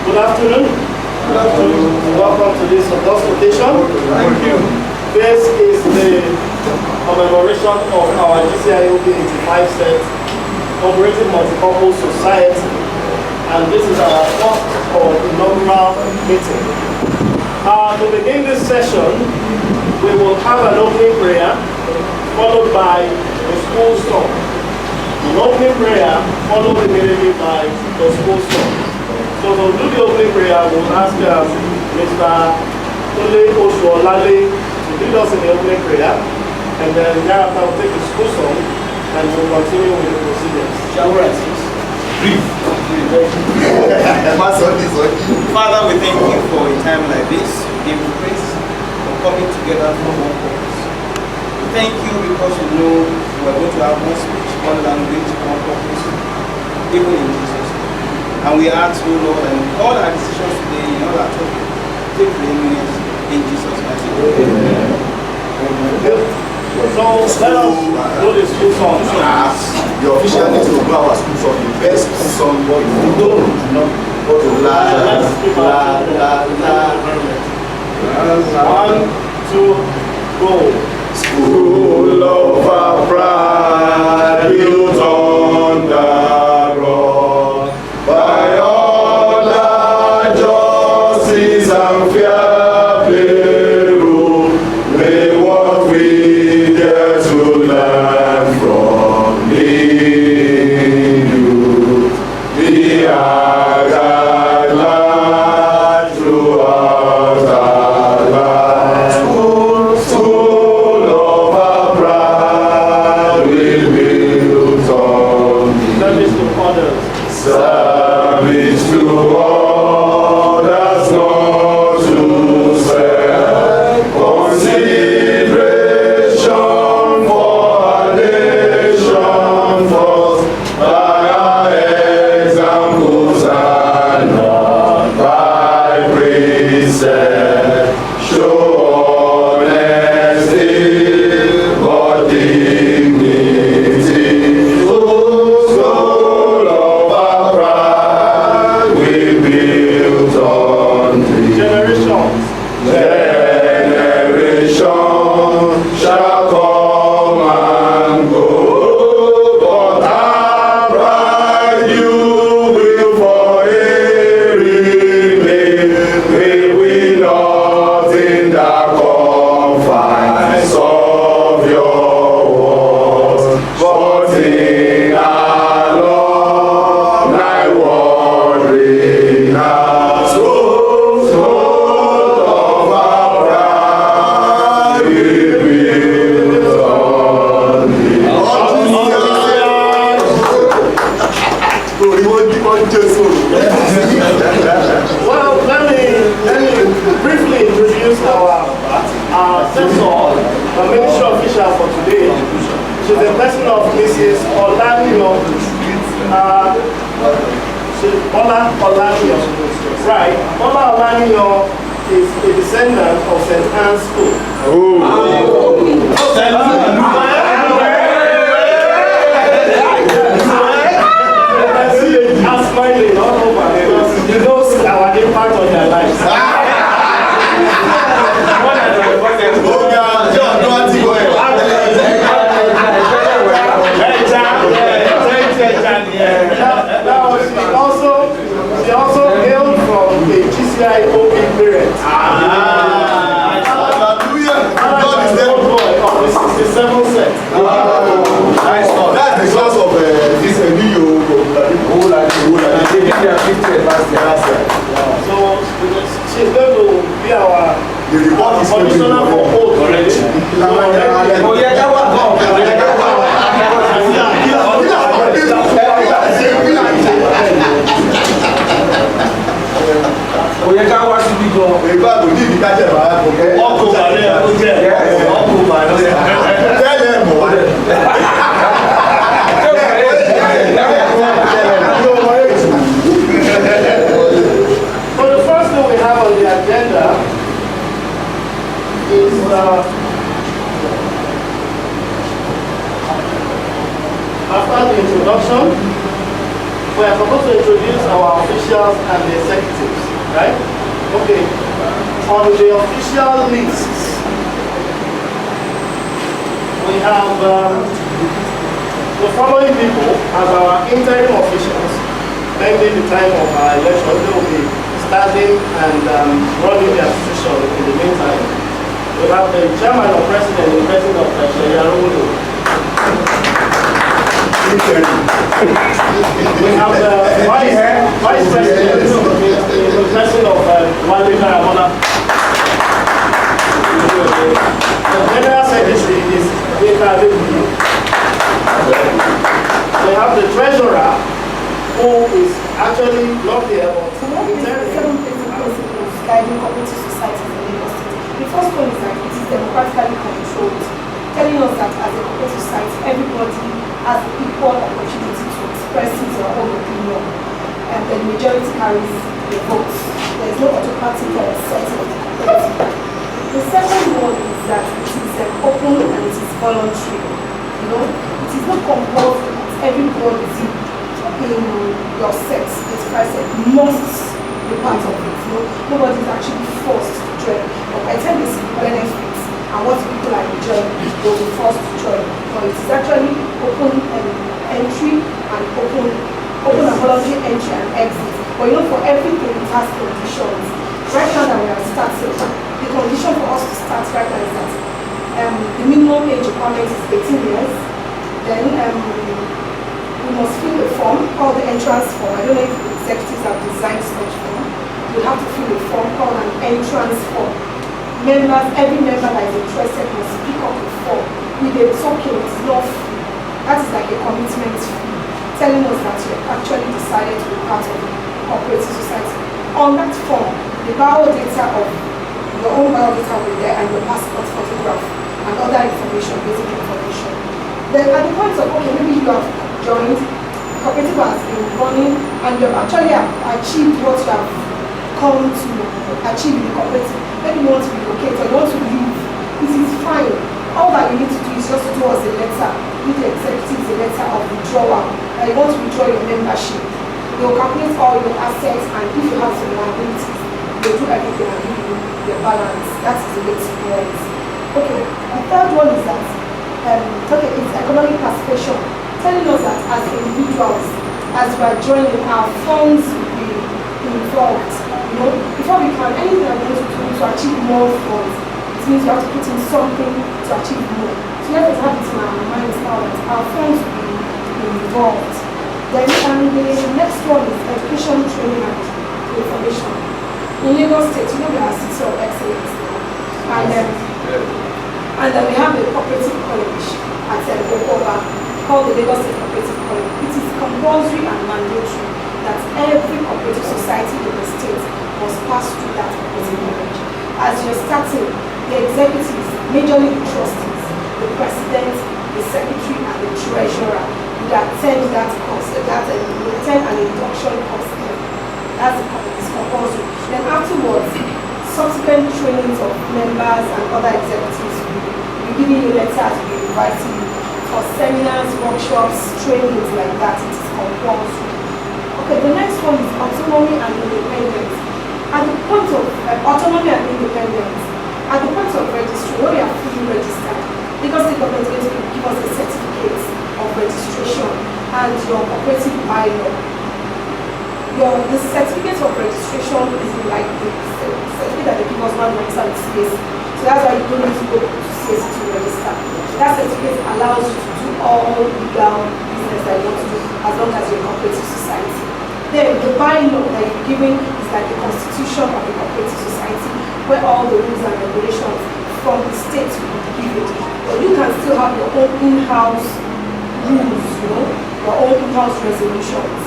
Good afternoon. Good afternoon. Welcome to this august occasion. Thank you. This is the commemoration of our Gcioba 85 set Cooperative Multipurpose Society, and this is our first inaugural meeting. To begin this session, we will have an opening prayer followed by a school song. An opening prayer followed immediately by the school song. So to do the opening prayer, we'll ask Mr. Tole Oshuolale to lead us in the opening prayer, and then thereafter we'll take the school song and we'll continue with the procedures. Shall we rise? Brief. Father, we thank you for a time like this. We give you praise for coming together for one purpose. We thank you because we know we are going to have one speech, one language, one purpose, even in Jesus. And we ask you, Lord, and all our decisions today, in all our topic, take preeminence in Jesus' mighty name. Amen. So let us do the school song. The official needs to blow our school song. The best school song, but if you don't, go to la la la la. 1, 2, go. School of our pride, built on the rock. By all our justice and fair play rule, may what we dare to learn from you be our guideline throughout our lives. School of our pride, we built on Service to others. service to others, not to self. Consideration for our nation first, by our examples and not by precept. Show honesty, but dignity. Soul of our pride, we built on thee. Generations. Generation shall come and go, but our pride you will forever remain. May we not in the confines of your walls, but in our love, thy wandering now. Soul of our pride, we build on thee. Well, let me briefly introduce our censor, the ministry official for today. She's the person of Mrs. Olanyo. Ola Olanyo. Right. Ola Olanyo is a descendant of St. Anne's School. I'm smiling all over because you know our impact on their lives. Now she also hailed from a Gcioba parent. God is there. Of the 67 set. That's the source of this new So she's going to be our conditioner for oath already. Oyeka wa síbi gan. Ìgbà kò ní ìdíkà we are supposed to introduce our officials and the executives, right? Okay. On the official list, we have the following people as our interim officials. Maybe the time of our election, they will be standing and running their position in the meantime. We have the chairman or president, the president of Shayarudo. We have the vice president, the president of Walika Ramona. The general secretary is Vika Vibu. We have the treasurer, who is actually not here, but seven basic principles guiding cooperative societies in Lagos State. The first one is that it is democratically controlled, telling us that as a cooperative society, everybody has equal opportunity to express his or her own opinion, and the majority carries the votes. There is no autocratic setting of the cooperative. The second one is that it is open and it is voluntary. You know, it is not compulsory that everybody in your sex, as I said, must be part of it. You know, nobody is actually forced to join. But by the time they see benefits and what people are enjoying, they will be forced to join. But it is actually open entry and open and voluntary entry and exit. But you know, for everything it has conditions. Right now that we are starting, the condition for us to start right now is that the minimum age requirement is 18 years. Then we must fill a form called the entrance form. I don't know if the executives have designed such form. You have to fill a form called an entrance form. Members, every member that is interested must pick up a form with a token. It's not free. That is like a commitment fee, telling us that you actually decided to be part of the cooperative society. On that form, the biodata of your own biodata will be there, and your passport photograph and other information, basic information. Then at the point of, okay, maybe you have joined, the cooperative has been running, and you have actually achieved what you have come to achieve in the cooperative. Maybe you want to relocate or you want to leave. It is fine. All that you need to do is just to do us a letter, give the executives a letter of withdrawal, that you want to withdraw your membership. They will calculate all your assets, and if you have some liabilities, they will do everything and give you your balance. That is the way to do it. Okay, the third one is that it's economic participation, telling us that as individuals, as we are joining, our funds will be involved. You know, before we can anything we want to do to achieve more funds, it means we have to put in something to achieve more. So let us have it in our minds now that our funds will be involved. Then the next one is education, training, and information. In Lagos State, you know, we are a city of excellence now, and then we have a cooperative college at Gcioba called the Lagos State Cooperative College. It is compulsory and mandatory that every cooperative society in the state must pass through that cooperative college. As you're starting, the executives, majorly the trustees, the president, the secretary, and the treasurer would attend that course, would attend an induction course. That's compulsory. Then afterwards, subsequent trainings of members and other executives will be giving you letters, will be inviting you for seminars, workshops, trainings like that. It is compulsory. Okay, the next one is autonomy and independence. At the point of autonomy and independence, at the point of registry, when we are fully registered, because the government is going to give us a certificate of registration and your cooperative bylaw. The certificate of registration is like the certificate that they give us when we register with CAC. So that's why you don't need to go to CAC to register. That certificate allows you to do all legal business that you want to do as long as you're a cooperative society. Then the bylaw that you're giving is like the constitution of the cooperative society, where all the rules and regulations from the state will be given. But you can still have your own in-house rules, you know, your own in-house resolutions.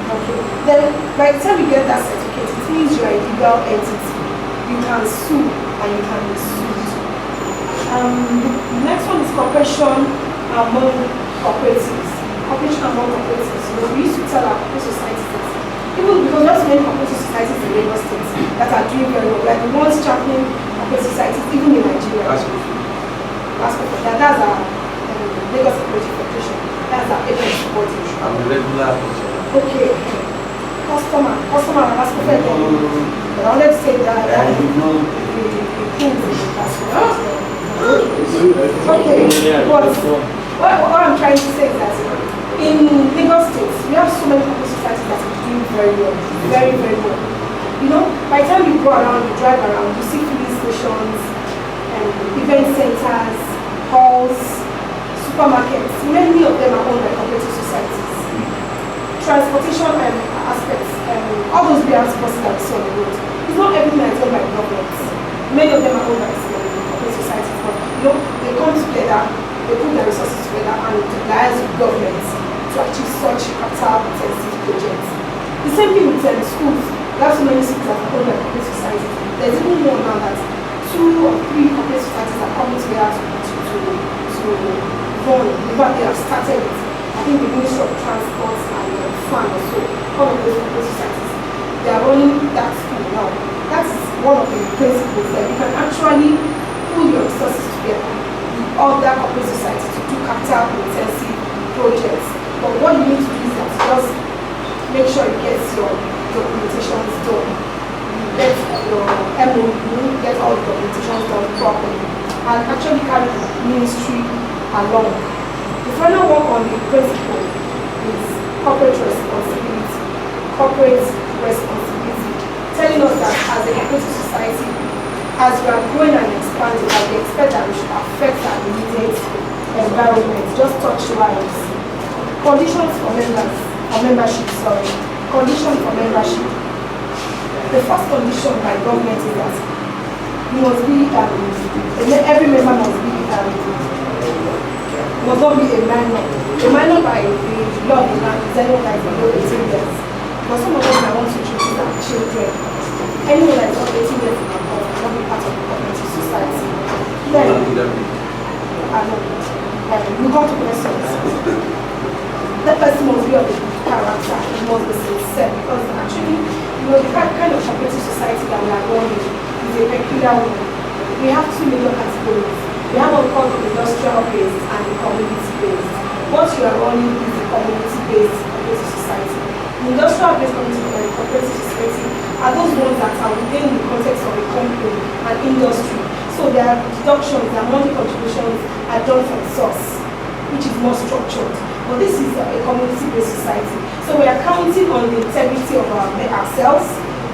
Okay. Then by the time you get that certificate, it means you're a legal entity. You can sue and you can be sued. The next one is cooperation among cooperatives. Cooperation among cooperatives. You know, we used to tell our cooperative societies that even because there are so many cooperative societies in Lagos State that are doing very well, like the ones championing cooperative societies, even in Nigeria. That's our Lagos Cooperative Federation. That's our apex body. I'm a regular. Okay. Customer, that's perfect. But I wanted to say that okay, what I'm trying to say is that in Lagos State, we have so many cooperative societies that are doing very well, very, very well. You know, by the time you go around, you drive around, you see filling stations, event centers, halls, supermarkets. Many of them are owned by cooperative societies. Transportation aspects, all those BRT buses that we see on the road, it's not everything that is owned by the government. Many of them are owned by cooperative societies, but you know, they come together, they put their resources together and liaise with government to achieve such capital-intensive projects. The same thing with schools. We have so many schools that are owned by cooperative societies. There's even more now that 2 or 3 cooperative societies are coming together to run. In fact, they have started it. I think the Ministry of Transport and FAN also, one of those cooperative societies, they are running that school now. That is one of the principles that you can actually pull your resources together with other cooperative societies to do capital-intensive projects. But what you need to do is that just make sure you get your documentations done. You get your MOU, get all the documentations done properly, and actually carry the ministry along. The final one on the principle is corporate responsibility. Corporate responsibility, telling us that as a cooperative society, as we are growing and expanding, that we expect that we should affect our immediate environment, just touch lives. Conditions for membership. Conditions for membership. The first condition by government is that you must be, every member must not be a minor. A minor by the law is anyone that is below 18 years. But some of us might want to introduce our children. Anyone that is not 18 years and above cannot be part of the cooperative society. Then, we go to questions. That person must be of a good character, it must be sincere, because actually, you know, the kind of cooperative society that we are running is a peculiar one. We have 2 major categories. We have what we call the industrial based and the community based. What you are running is the community based cooperative society. The industrial based cooperative society are those ones that are within the context of a company and industry. So their deductions, their monthly contributions are done from source, which is more structured. But this is a community-based society. So we are counting on the integrity of ourselves,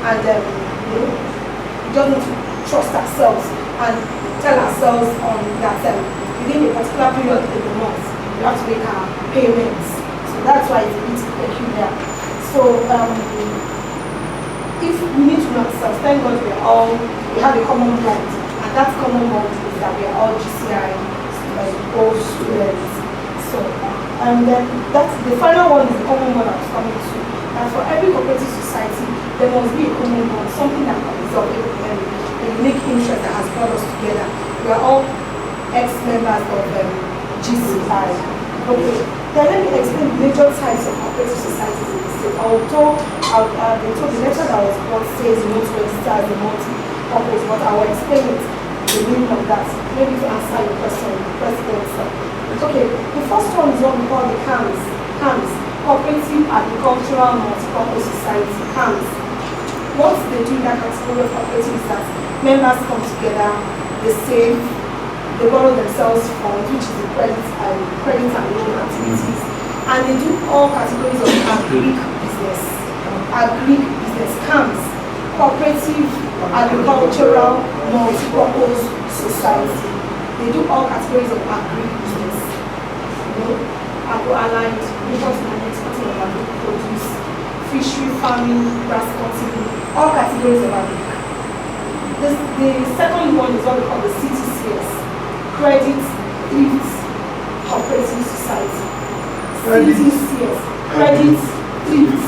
and you know, we just need to trust ourselves and tell ourselves on that within a particular period in the month, we have to make our payments. So that's why it's a bit peculiar. So if we need to know ourselves, thank God we have a common bond, and that common bond is that we are all GCI old students. So and then that's the final one is the common bond I was coming to. And for every cooperative society, there must be a common bond, something that is of a unique interest that has brought us together. We are all ex-members of GCI. Okay, then let me explain the major types of cooperative societies in the state. Although I've been told the letter that was brought says you want to register as a multi-purpose, but I will explain it, the meaning of that, maybe to answer your question, President. Okay, the first one is what we call the CAMS, Cooperative Agricultural Multi-Purpose Society, CAMS. What they do in that category of cooperative is that members come together, they save, they borrow themselves funds, which is the credit and loan activities, and they do all categories of agri-business, CAMS, Cooperative Agricultural Multi-Purpose Society. They do all categories of agri-business, agro-aligned, importing and exporting of agri-produce, fishery farming, grass cutting, all categories of agri. The second one is what we call the CTCS, Credit Thrift Cooperative Society. CTCS, Credit Thrift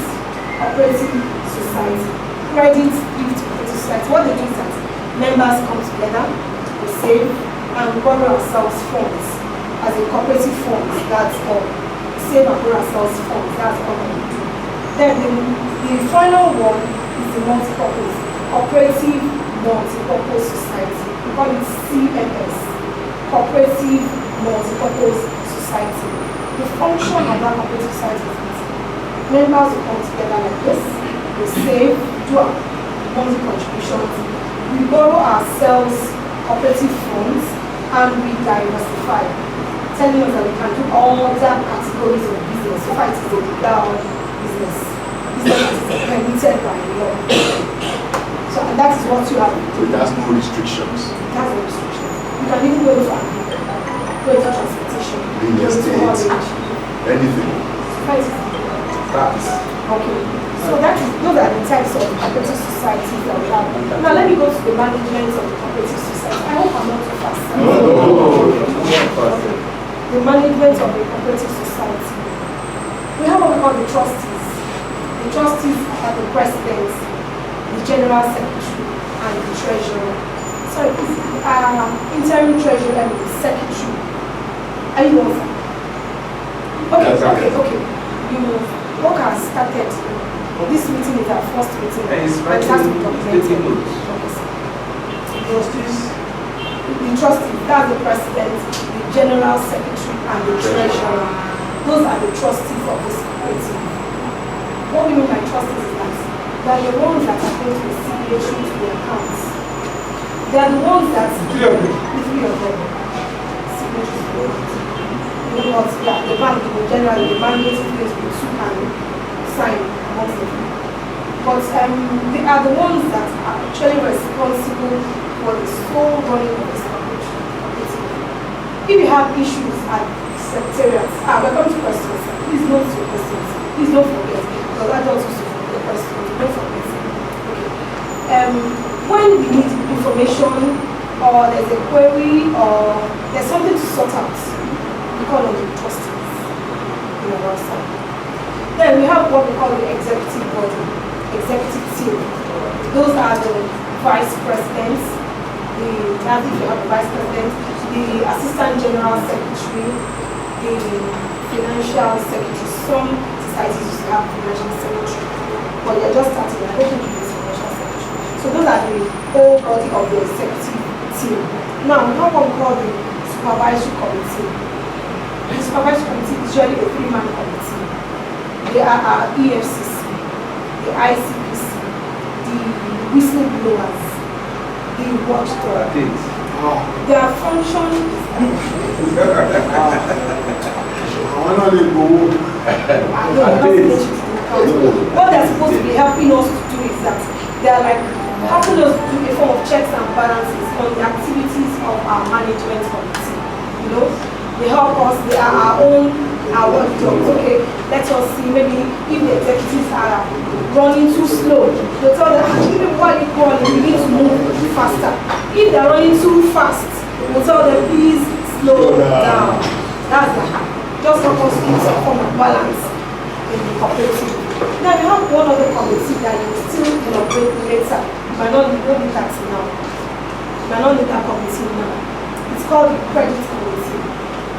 Cooperative Society. Credit Thrift Cooperative Society. What they do is that members come together, we save, and we borrow ourselves funds as a cooperative fund. That's all. Save and borrow ourselves funds. That's all we do. Then the final one is the multi-purpose, Cooperative Multi-Purpose Society. We call it CMS, Cooperative Multi-Purpose Society. The function of that cooperative society is Members will come together like this. We save, do our monthly contributions. We borrow ourselves cooperative funds, and we diversify, telling us that we can do all other categories of business. So far, it is a legal business. Business is permitted by law. So, and that is what you have. So it has no restrictions. It has no restrictions. You can even go to transportation, Real go to estate, college, anything. Tax. Okay. So those are the types of cooperative societies that we have. Now let me go to the management of the cooperative society. I hope I'm not too fast. The management of the cooperative society. We have what we call the trustees. The trustees are the president, the general secretary, and the treasurer. Sorry, interim treasurer and the secretary. Are you on? Okay. Work has started. This meeting is our first meeting. And it has to be documented. Okay, sir. Trustees. The trustees, that's the president, the general secretary, and the treasurer. Those are the trustees of this cooperative. What we mean by trustees is that they are the ones that are going to be signatory to the accounts. They are the ones that the three of them signatory to the accounts. You know what? Yeah, the bank generally the mandate is with two can sign amongst them. But they are the ones that are actually responsible for the sole running of this cooperative. If you have issues at secretariat, we're going to questions. Please note your questions. Please don't forget, because I don't also forget the questions. Don't forget. Okay. When we need information, or there's a query, or there's something to sort out, we call on the trustees in our side. Then we have what we call the executive body, executive team. Those are the vice presidents, if you have the vice president, the assistant general secretary, the financial secretary. Some societies used to have financial secretary, but they're just starting. I don't think it is financial secretary. So those are the whole body of the executive team. Now we have what we call the supervisory committee. The supervisory committee is usually a 3-man committee. They are our EFCC, the ICPC, the whistleblowers, the watchdog. Their function what they're supposed to be helping us to do is that they are like helping us do a form of checks and balances on the activities of our management committee. You know, they help us, they are our own work jobs. Okay, let us see, maybe if the executives are running too slow, they'll tell them, actually, while you're running, you need to move faster. If they're running too fast, we'll tell them, please slow down. That's the just help us keep some form of balance in the cooperative. Now we have one other committee that you still elaborate later. You might not look at it now. You might not need that committee now. It's called the credit committee.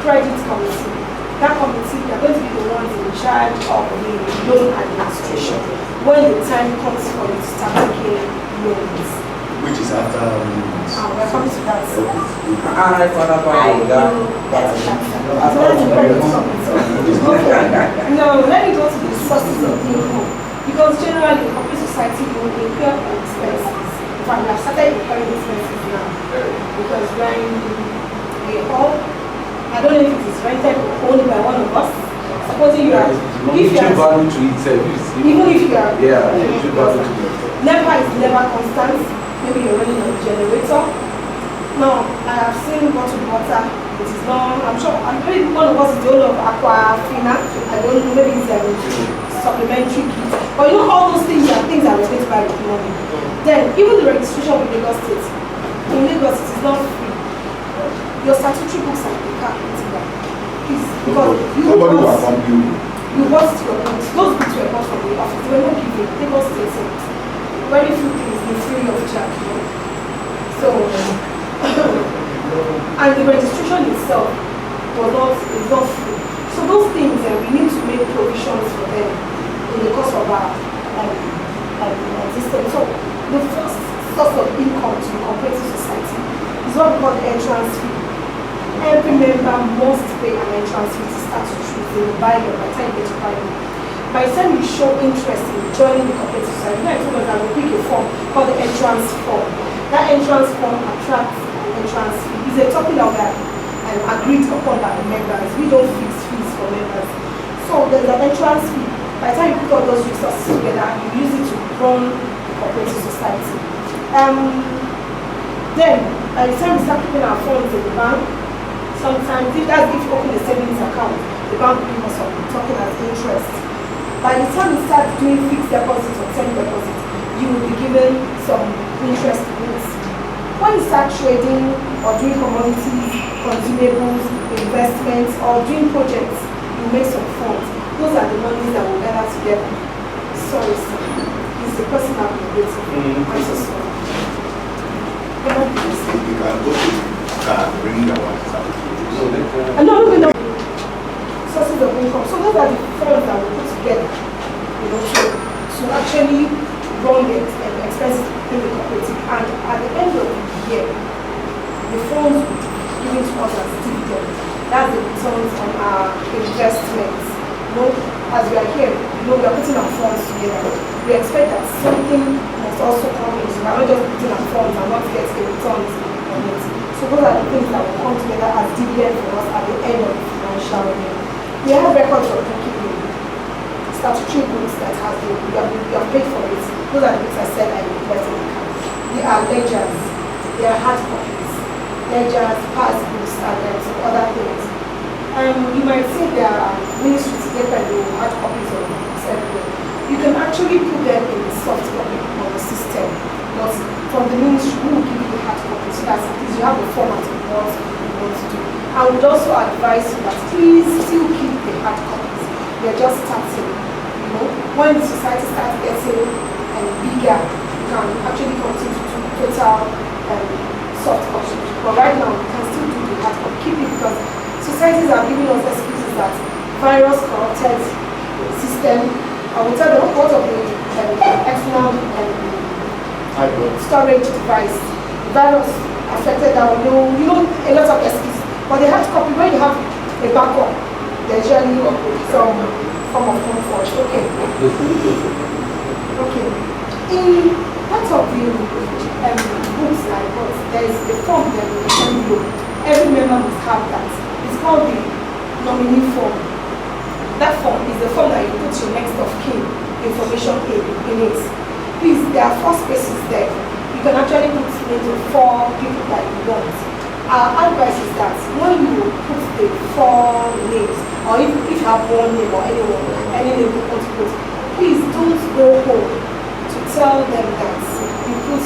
Credit committee. That committee, they're going to be the ones in charge of the loan administration when the time comes for you to start taking loans. Which is after minutes. We're coming to that. Okay. No, let me go to the sources of income. Because generally, the corporate society will incur expenses. In fact, we have started incurring expenses now. Because we're in a hall. I don't know if it is rented or owned by one of us. Supposing you are, if you are, even if you are, NEPA is never constant. Maybe you're running on a generator. Now, I have seen bottled water. It is not, I'm sure, maybe one of us is the owner of Aquafina. I don't know, maybe it's a supplementary kit. But you know, all those things are things that are related by the money. Then, even the registration with Lagos State. In Lagos, it is not free. Your statutory books are the car. Please, because you bought your books. Those books were bought from the office. They were not given. Lagos State. Very few things in free of charge. So, and the registration itself is not free. So those things, we need to make provisions for them in the course of our existence. So the first source of income to the cooperative society is what we call the entrance fee. Every member must pay an entrance fee to start to choose. They will buy them by the time you get to buy them. by the time you show interest in joining the cooperative society, I told us that we'll pick a form called the entrance form. That entrance form attracts entrance fee. It's a topic that we are agreed upon by the members. We don't fix fees for members. So there's an entrance fee. By the time you put all those resources together, you use it to run the cooperative society. Then, by the time we start keeping our funds in the bank, sometimes if you open a savings account, the bank will give us some talking as interest. By the time you start doing fixed deposits or term deposits, you will be given some interest rates. When you start trading or doing commodities, consumables, investments, or doing projects, you make some funds. Those are the monies that will gather together. Sorry, sir. It's the person I've been waiting. I'm so sorry. You can go to bring the one. No. Sources of income. So those are the funds that we put together, to actually run the expenses in the cooperative. And at the end of the year, the funds will be given to us as dividends. That's the returns on our investments. As we are here, we are putting our funds together. We expect that something must also come in. So we are not just putting our funds and not getting returns on it. So those are the things that will come together as dividends for us at the end of the financial year. We have records of bookkeeping, statutory books that we have paid for it. Those are the books I said I invested in accounts. They are ledgers, they are hard copies, ledgers, passbooks, and some other things. You might say there are ministries together and hard copies of books everywhere. You can actually put them in the soft copy on the system, but from the ministry, we will give you the hard copy so that at least you have a format of what you want to do. I would also advise you that please still keep the hard copies. They're just starting. When the society starts getting bigger, you can actually continue to do total soft copy. But right now, you can still do the hard copy. Keep it because societies are giving us excuses that virus corrupted system. I will tell them what of the external storage device. The virus affected our a lot of excuses. But the hard copy, when you have a backup, there's usually some form of comfort. Okay. In part of the books I got, there's a form that we can do. Every member must have that. It's called the nominee form. That form is the form that you put your next of kin information in it. Please, there are 4 spaces there. You can actually put into 4 people that you want. Our advice is that when you put the 4 names, or if you have one name or any name you want to put, please don't go home to tell them that you put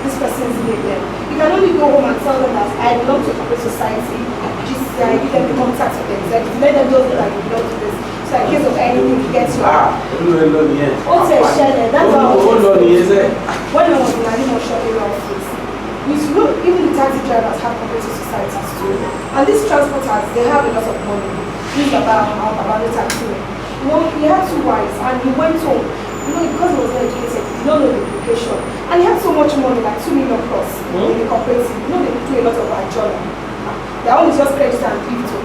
this person's name there. You can only go home and tell them that I belong to a corporate society, GCI, give them the contact of the executive, let them know that you belong to this. So in case of anything, you get your that's how when I was in Animation area office, even the taxi drivers have cooperative societies too. And these transporters, they have a lot of money. This is about the taxi. He had 2 wives and he went home. Because he was not educated, he did not know the education. And he had so much money, like 2 million plus in the cooperative. They do a lot of journal. Their own is just credit and give to.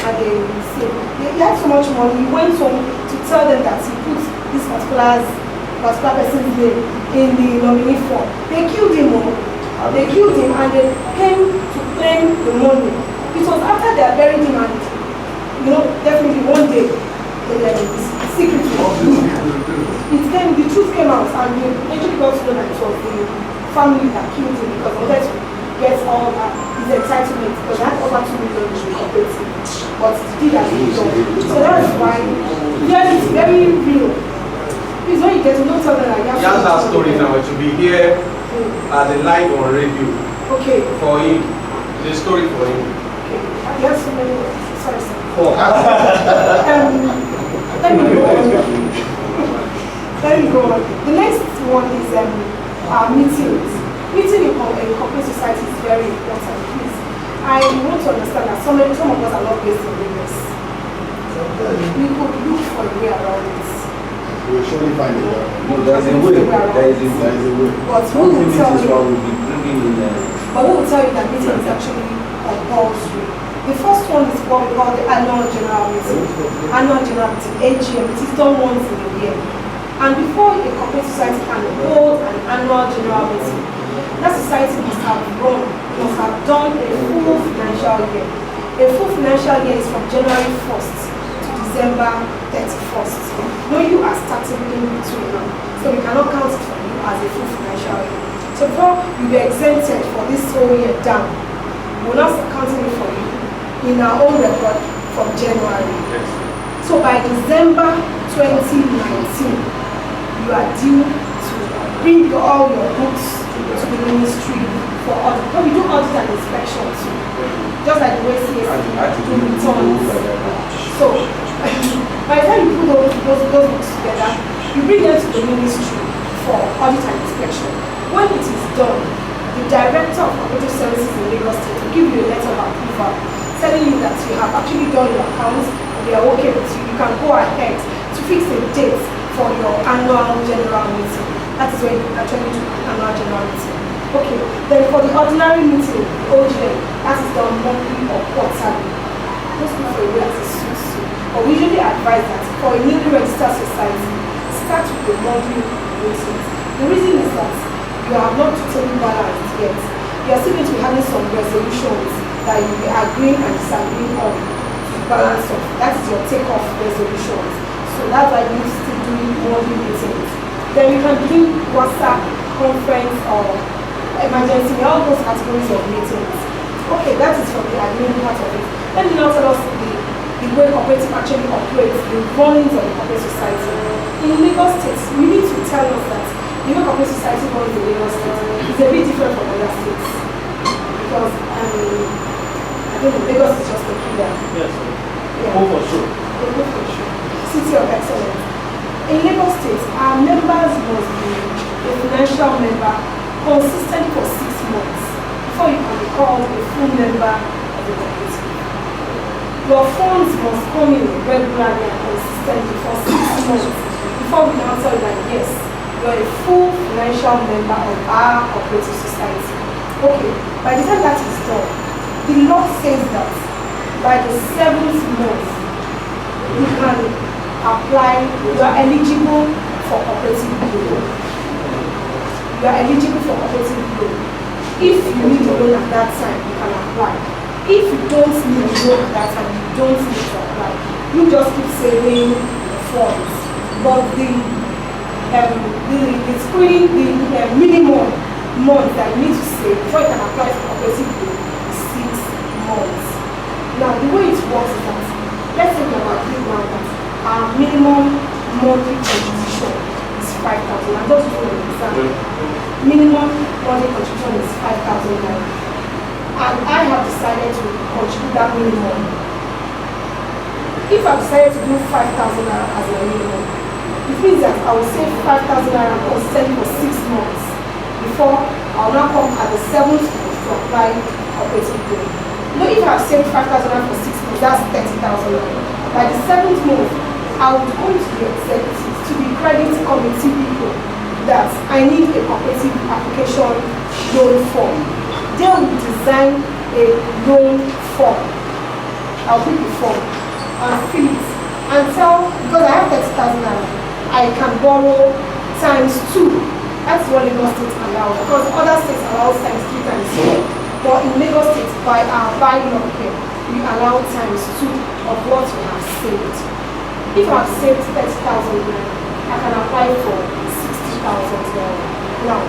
And they say, he had so much money, he went home to tell them that he put this particular person's name in the nominee form. They killed him. They killed him and they came to claim the money. It was after they had buried him and, definitely one day, the secret the truth came out and we actually got to know that it was the family that killed him because they wanted to get all his entitlement because they had over 2 million in the cooperative. But he did as he done. So that's why it's very real. Please, when you get to know, tell them that you have that story now to be here at the live on radio. Okay. For him. The story for him. Okay. You have so many words. Sorry, sir. Let me go on. The next one is our meetings. Meeting in corporate society is very important. Please, I want to understand that some of us are not based in Lagos. We could look for a way around it. We will surely find it. No, there is a way. There is a way. But who will tell you? But who will tell you that meeting is actually compulsory? The first one is what we call the annual general meeting. Annual general meeting, AGM, it is done once in a year. And before a corporate society can hold an annual general meeting, that society must have done a full financial year. A full financial year is from January 1st to December 31st. No, you are starting in between now, so we cannot count it for you as a full financial year. So before you be exempted for this whole year down, we will not start counting it for you in our own record from January. Yes. So by December 2019, you are due to bring all your books to the ministry for audit. But we do audit and inspection too, just like the way CSC do returns. So by the time you put those books together, you bring them to the ministry for audit and inspection. When it is done, the director of cooperative services in Lagos State will give you a letter of approval telling you that you have actually done your accounts and they are okay with you. You can go ahead to fix a date for your annual general meeting. That is when you actually do an annual general meeting. Okay, then for the ordinary meeting, OGM, that is done monthly or quarterly. Most people for a way as a suits. But we usually advise that for a newly registered society, start with the monthly meetings. The reason is that you have not totally balanced yet. You are still going to be having some resolutions that you will be agreeing and disagreeing on to balance off. That is your take-off resolutions. So that's why you still doing monthly meetings. Then you can do WhatsApp, conference, or emergency, all those categories of meetings. Okay, that is for the admin part of it. Let me now tell us the way cooperative actually operates, the runnings of the cooperative society. In Lagos State, we need to tell us that the way cooperative society runs in Lagos State is a bit different from other states. Because I don't know, Lagos is just a killer. Yes. Yeah. Go for sure. Go for sure. City of excellence. In Lagos State, our members must be a financial member consistent for 6 months before you can be called a full member of the cooperative. Your funds must come in regularly and consistently for 6 months before we can tell you that yes, you are a full financial member of our cooperative society. Okay, by the time that is done, the law says that by the 7th month, you can apply, you are eligible for cooperative loan. You are eligible for cooperative loan. If you need a loan at that time, you can apply. If you don't need a loan at that time, you don't need to apply. You just keep saving the funds. But the screening, the minimum month that you need to save before you can apply for cooperative loan is 6 months. Now, the way it works is that, let's say we have agreed now that our minimum monthly contribution is 5,000. And those who know example, minimum monthly contribution is 5,000 naira. And I have decided to contribute that minimum. If I decided to do 5,000 naira as a minimum, it means that I will save 5,000 naira consistently for 6 months before I will now come at the 7th month to apply cooperative loan. No, if I have saved 5,000 naira for 6 months, that's 30,000 naira. By the 7th month, I would go to the executives, to the credit committee people, that I need a cooperative application loan form. They will design a loan form. I'll pick the form and fill it and tell, because I have 30,000 naira, I can borrow times 2. That's what Lagos State allows, because other states allow times 3 times 4. But in Lagos State, by our bylaw here, we allow times 2 of what we have saved. If I have saved 30,000 naira, I can apply for 60,000 naira. Now,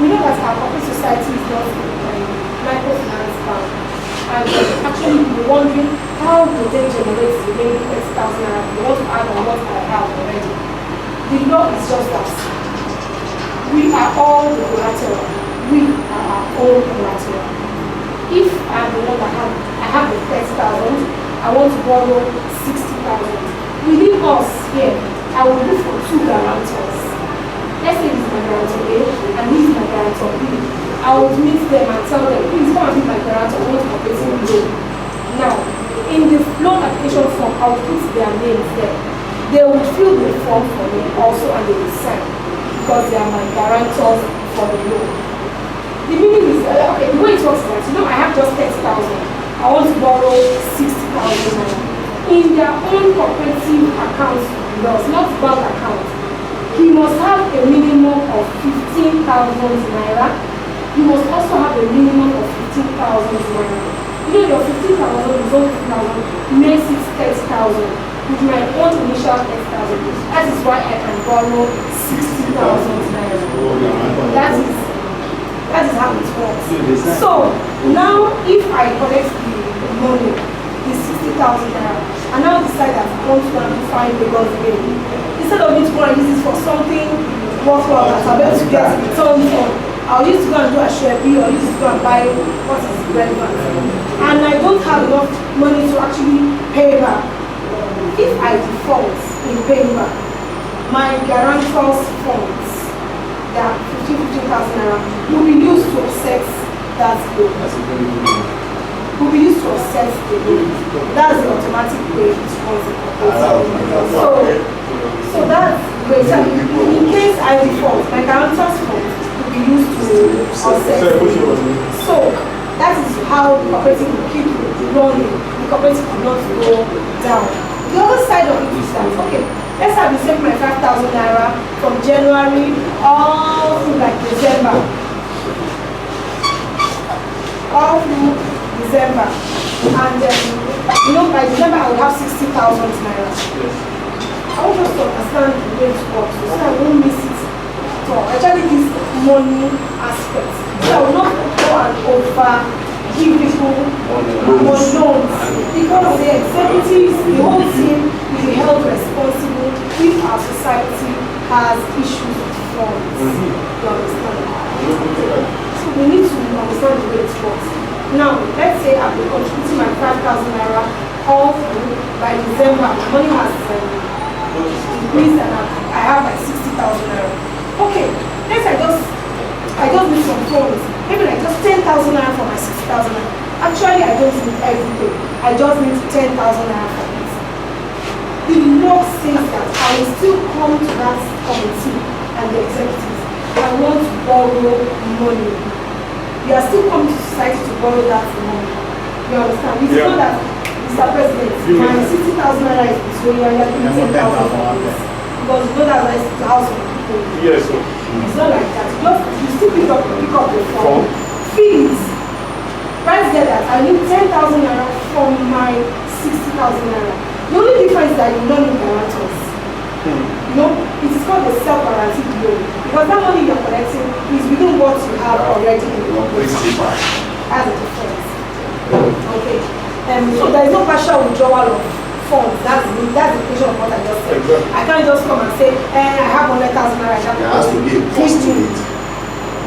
we know that our cooperative society is not a microfinance bank, and actually we're wondering how do they generate the remaining 30,000 naira? We want to add on what I have already. The law is just that we are all the collateral. We are our own collateral. If I am the one that I have the 30,000, I want to borrow 60,000. Within us here, I will look for 2 guarantors. Let's say this is my guarantor A and this is my guarantor B. I would meet them and tell them, please come and be my guarantor, I want to cooperative loan. Now, in the loan application form, I will put their names there. They will fill the form for me also and they will sign because they are my guarantors for the loan. The meaning is, okay, the way it works is that, I have just 30,000. I want to borrow 60,000 naira. In their own cooperative account with us, not bank account, he must have a minimum of 15,000 naira. You must also have a minimum of 15,000 naira. You know your 15,000 is only 15,000 makes it 30,000 with my own initial 30,000. That is why I can borrow 60,000 naira. That is how it works. So now if I collect the money, the 60,000 naira, and now decide that I want to go and find Lagos again, instead of me to go and use it for something worthwhile that I'll be able to get returns on, I'll use to go and do a share B, or use to go and buy what is relevant. And I don't have enough money to actually pay back. If I default in paying back, my guarantor's funds, that 15,000 naira, will be used to offset that bill. Will be used to offset the bill. That's the automatic way it runs the corporation. So that's the way. In case I default, my guarantor's funds will be used to offset the bill. So that is how the cooperative will keep running. The cooperative will not go down. The other side of it is that, okay, let's have the same 5,000 naira from January all through like December. All through December. And you know, by December I will have 60,000 naira. I want us to understand the way it works so I won't miss it at all. Actually, this money aspect. So I will not go and give people loans because the executives, the whole team will be held responsible if our society has issues with funds. You understand? So we need to understand the way it works. Now, let's say I've been contributing my 5,000 naira all through by December. The money has increased and I have like 60,000 naira. Okay, let's say I just need some funds. Maybe like just 10,000 naira for my 60,000 naira. Actually, I don't need everything. I just need 10,000 naira for it. The law says that I will still come to that committee and the executives. I want to borrow money. You are still coming to society to borrow that money. You understand? It's not that, Mr. President, my 60,000 naira is so you are getting 10,000 for this. Because you know that like the house of people. Yes, sir. It's not like that. You still pick up the phone. Fees. Right there that I need 10,000 naira from my 60,000 naira. The only difference is that you don't need guarantors. You know, it is called a self-guaranteed loan. Because that money you're collecting is within what you have already in the company. That's the difference. Okay. So there is no partial withdrawal of funds. That's the question of what I just said. Exactly. I can't just come and say, I have 100,000 naira. There has to be a cost to it.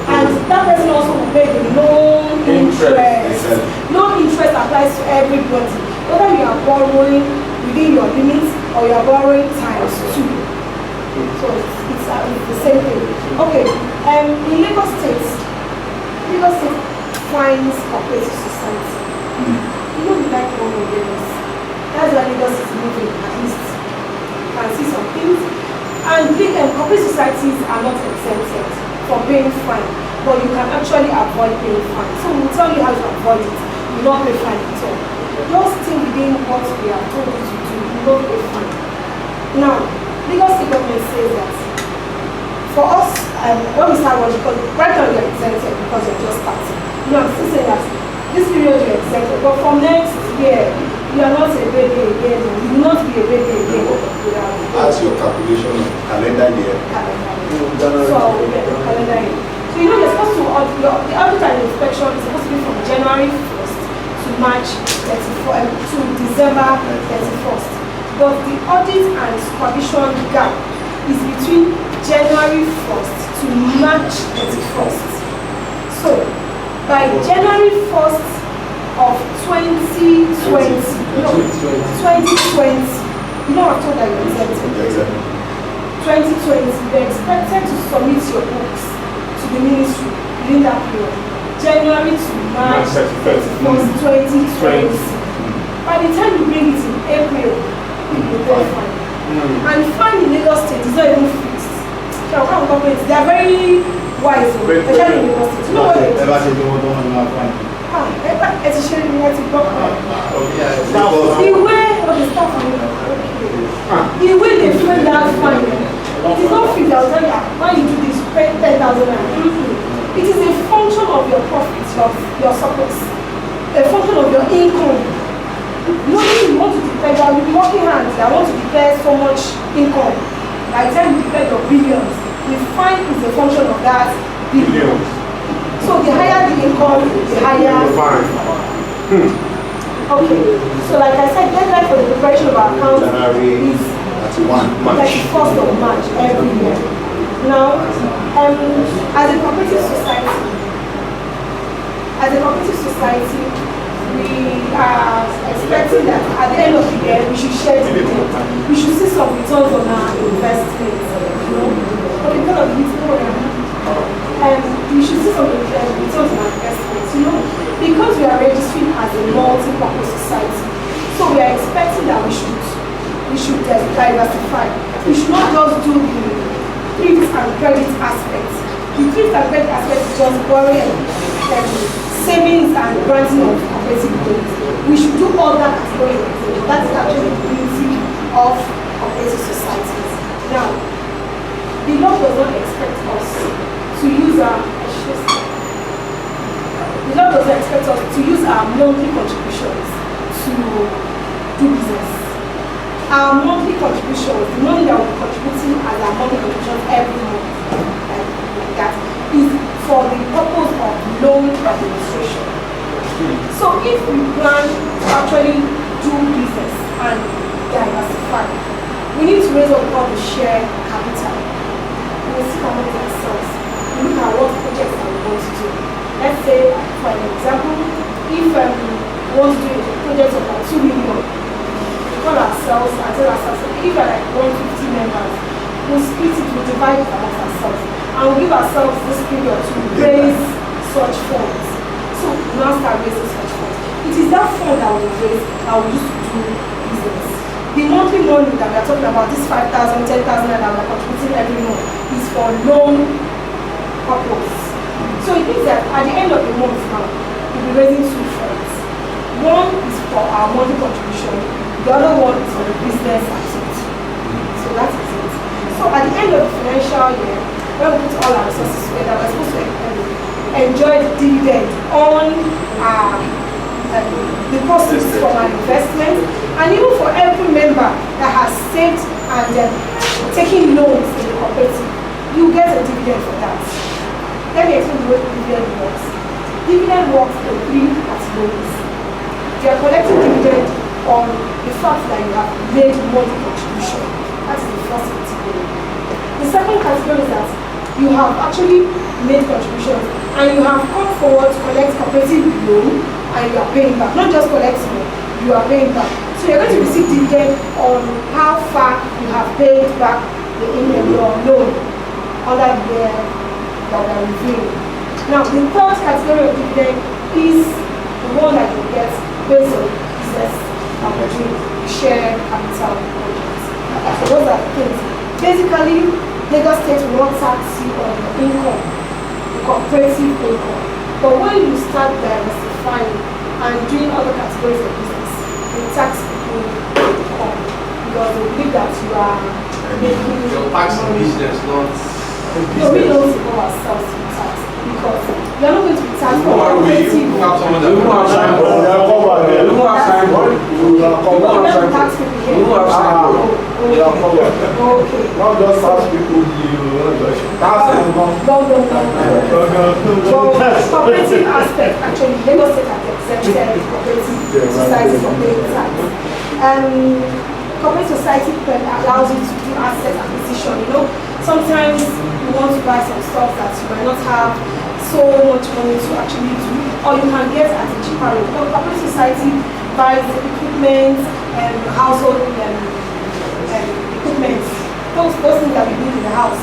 And that person also will pay the loan interest. Loan interest applies to everybody. Whether you are borrowing within your limits or you are borrowing times 2. So it's the same thing. Okay. In Lagos State fines cooperative society. You know we like one of Lagos. That's why Lagos is moving at least. You can see some things. And cooperative societies are not exempted for paying fine, but you can actually avoid paying fine. So we'll tell you how to avoid it. You will not pay fine at all. Just stay within what we are told you to do. You will not pay fine. Now, Lagos State government says that for us, when we start working, because right now you're exempted because you're just starting. You know, I'm still saying that this period you're exempted, but from next year, you are not a baby again. You will not be a baby again. That's your calculation of calendar year. So, calendar year. So, you know, you're supposed to, the audit and inspection is supposed to be from January 1st to March 31st, to December 31st. But the audit and supervision gap is between January 1st to March 31st. So, by January 1st of 2020, you know I've told that you're exempted. 2020, you're expected to submit your books to the ministry within that period. January to March 31st, 2020. By the time you bring it in April, you'll pay fine. And fine in Lagos State is not even fixed. So our government, they are very wise, especially in Lagos State. You know what they do? It's a shame we had to go. The way of the staff, the way they feel that fine, it is not free. They'll tell you, when you do this, pay 10,000 naira. It is a function of your profits, your surplus, a function of your income. Nobody want to declare, there will be working hands that want to declare so much income. By the time you declare your billions, the fine is a function of that billions. So the higher the income, the higher the fine. Okay, so like I said, deadline for the preparation of our accounts is 31st of March every year. Now, as a cooperative society, we are expecting that at the end of the year we should share dividends. We should see some returns on our investments. You know, but because of this, we should see some returns on our investments. You know, because we are registering as a multi-purpose society, so we are expecting that we should diversify. We should not just do the thrift and credit aspects. The thrift and credit aspect is just borrowing savings and granting of cooperative loans. We should do all that category. That is actually the beauty of cooperative societies. Now, the law does not expect us to use our monthly contributions to do business. Our monthly contributions, the money that we're contributing as our monthly contributions every month, like that, is for the purpose of loan administration. So if we plan to actually do business and diversify, we need to raise what we call the share capital. We will sit among ourselves, we look at what projects that we want to do. Let's say, for an example, if we want to do a project of like 2 million, we call ourselves and tell ourselves, if we're like 150 members, we'll split it, we'll divide it amongst ourselves. And we'll give ourselves this period to raise such funds. So we now start raising such funds. It is that fund that we raise that we use to do business. The monthly money that we are talking about, this 5,000, 10,000 that we are contributing every month, is for loan purpose. So it means that at the end of the month now, we'll be raising 2 funds. One is for our monthly contribution, the other one is for the business activity. So that is it. So at the end of the financial year, when we put all our resources together, we're supposed to enjoy the dividend on the proceeds from our investment, and even for every member that has saved and taken loans in the cooperative, you get a dividend for that. Let me explain the way dividend works. Dividend works in 3 categories. You are collecting dividend on the fact that you have made money contribution. That is the first category. The second category is that you have actually made contributions and you have come forward to collect cooperative loan and you are paying back. Not just collecting, you are paying back. So you're going to receive dividend on how far you have paid back your loan under the year that we are reviewing. Now, the third category of dividend is the one that you get based on business opportunity, share capital projects. So those are the things. Basically, Lagos State will not tax you on your income, the cooperative income. But when you start diversifying and doing other categories of business, you tax people income because they believe that you are making your tax business, not no, we don't involve ourselves in tax because we are not going to be taxed for cooperative. You have someone that will have We are covered there. You have signboard. We are We covered. don't tax people here. You have signboard. We are covered. Okay. Not just tax people, tax them. Cooperative aspect, actually, Lagos State has exempted cooperative society from paying tax. Cooperative society allows you to do asset acquisition. You know, sometimes you want to buy some stuff that you might not have so much money to actually do, or you can get at a cheaper rate. You know, cooperative society buys equipment and household equipment, those things that we need in the house.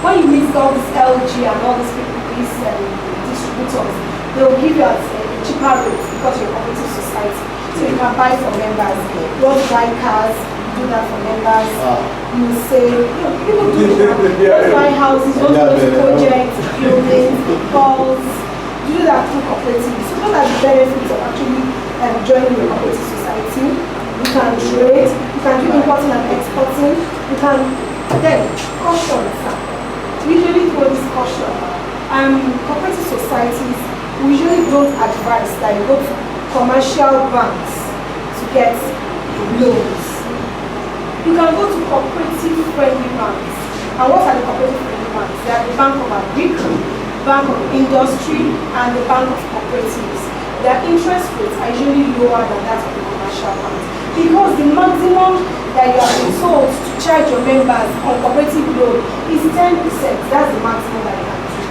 When you meet all this LG and all these people, these distributors, they will give you at a cheaper rate because you're a cooperative society. So you can buy for members. You want to buy cars, you do that for members. You say, people do that. You want to buy houses, you want to go to projects, buildings, halls. You do that through cooperative. So what are the benefits of actually joining a cooperative society? You can trade, you can do importing and exporting, you can, then, caution, sir. We usually throw this caution. Cooperative societies, we usually don't advise that you go to commercial banks to get loans. You can go to cooperative friendly banks. And what are the cooperative friendly banks? They are the Bank of Agric, Bank of Industry, and the Bank of Cooperatives. Their interest rates are usually lower than that of the commercial banks. Because the maximum that you have been told to charge your members on cooperative loan is 10%. That's the maximum that you can do.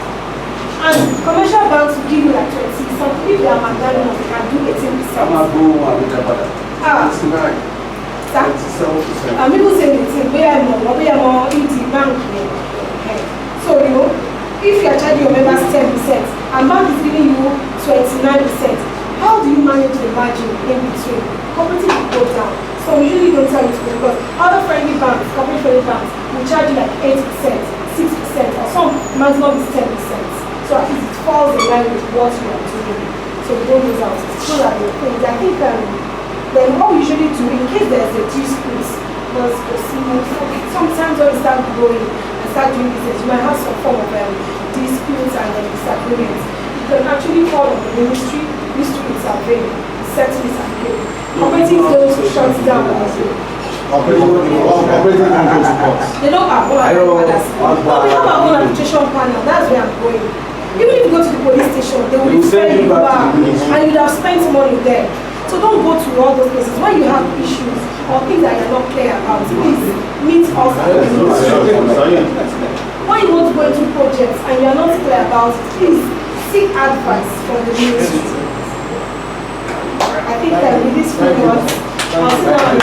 And commercial banks will give you like 20. Some if they are magnanimous, they can do 18%. People say the thing, we are more in the bank. So, you know, if you are charging your members 10% and bank is giving you 29%, how do you manage the margin in between? Cooperative will go down. So we usually don't tell you to go because other friendly banks, cooperative friendly banks, will charge you like 8%, 6%, or some maximum is 10%. So at least it falls in line with what you are doing. So we don't lose out. So that the things. I think then what we usually do in case there's a dispute, because sometimes when we start growing and start doing business, you might have some form of disputes and disagreements. You can actually call on the ministry is available, settle is available. Cooperative those who shut down. They don't have one others. But we have our own arbitration panel. That's where I'm going. Even if you go to the police station, they will refer you back and you have spent money there. So don't go to all those places. When you have issues or things that you're not clear about, please meet us at the ministry. When you want to go into projects and you're not clear about it, please seek advice from the ministry. I think that with this few words, I'll sit down and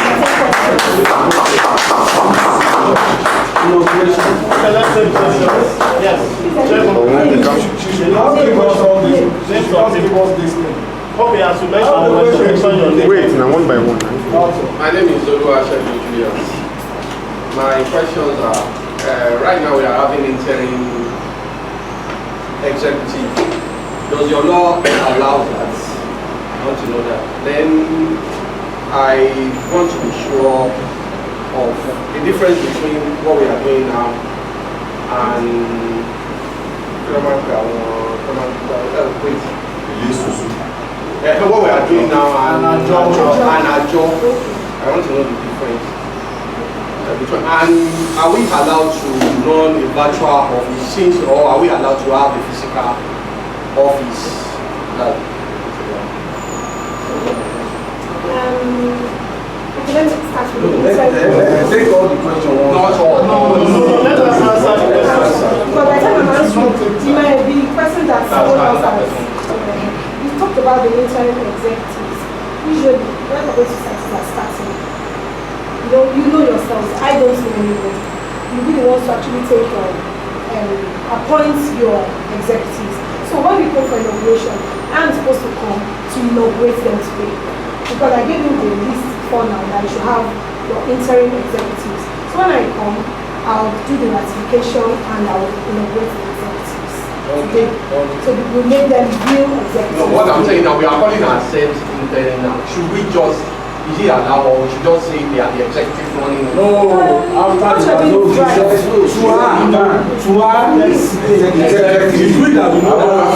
take questions. Yes. Okay, as you mentioned, wait, now one by one. My name is Gcioba. My questions are, right now we are having interim executive. Does your law allow that? I want to know that. Then I want to be sure of the difference between what we are doing now and what we are doing now and our job. I want to know the difference between. And are we allowed to run a virtual office or are we allowed to have a physical office? Let me start with take all the question. Not all. No. Let us answer the question. But by the time I'm answering, you might be questions that someone else has. You talked about the interim executives. Usually, when cooperative societies are starting, you know yourselves. I don't know anybody. You'll be the ones to actually take appoint your executives. So when we come for inauguration, I'm supposed to come to inaugurate them today. Because I gave you the list for now that you should have your interim executives. So when I come, I'll do the ratification and I'll inaugurate the executives today. So we make them real executives. No, what I'm saying now, we are calling ourselves interim now. Should we just, is it allowed or we should just say they are the executive running? No, after the no, it's good that we know that.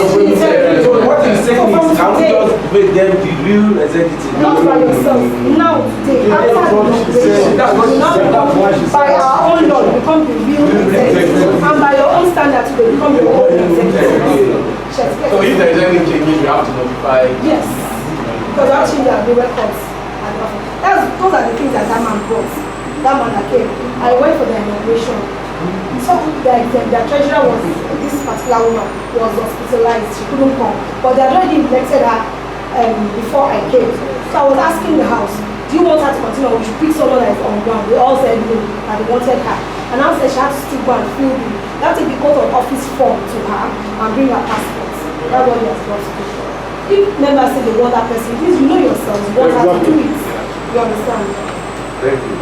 So what he's saying is, can we just make them the real executive? Not by yourself. Now, today, after the inauguration, by our own law, you become the real executive. And by your own standards, you become your own executive. So if there is any changes, we have to notify. Yes. Because actually, there are the records. Those are the things that man brought. That man that came. I went for the inauguration. So the treasurer was, this particular woman was hospitalized. She couldn't come. But they had already elected her before I came. So I was asking the house, do you want her to continue or we should pick someone that is on ground? They all said no, that they wanted her. And I said she had to still go and fill the, that take the oath of office form to her and bring her passport. That's what he has brought to do. If members say they want that person, please, you know yourselves, you want her to do it. You understand? Thank you.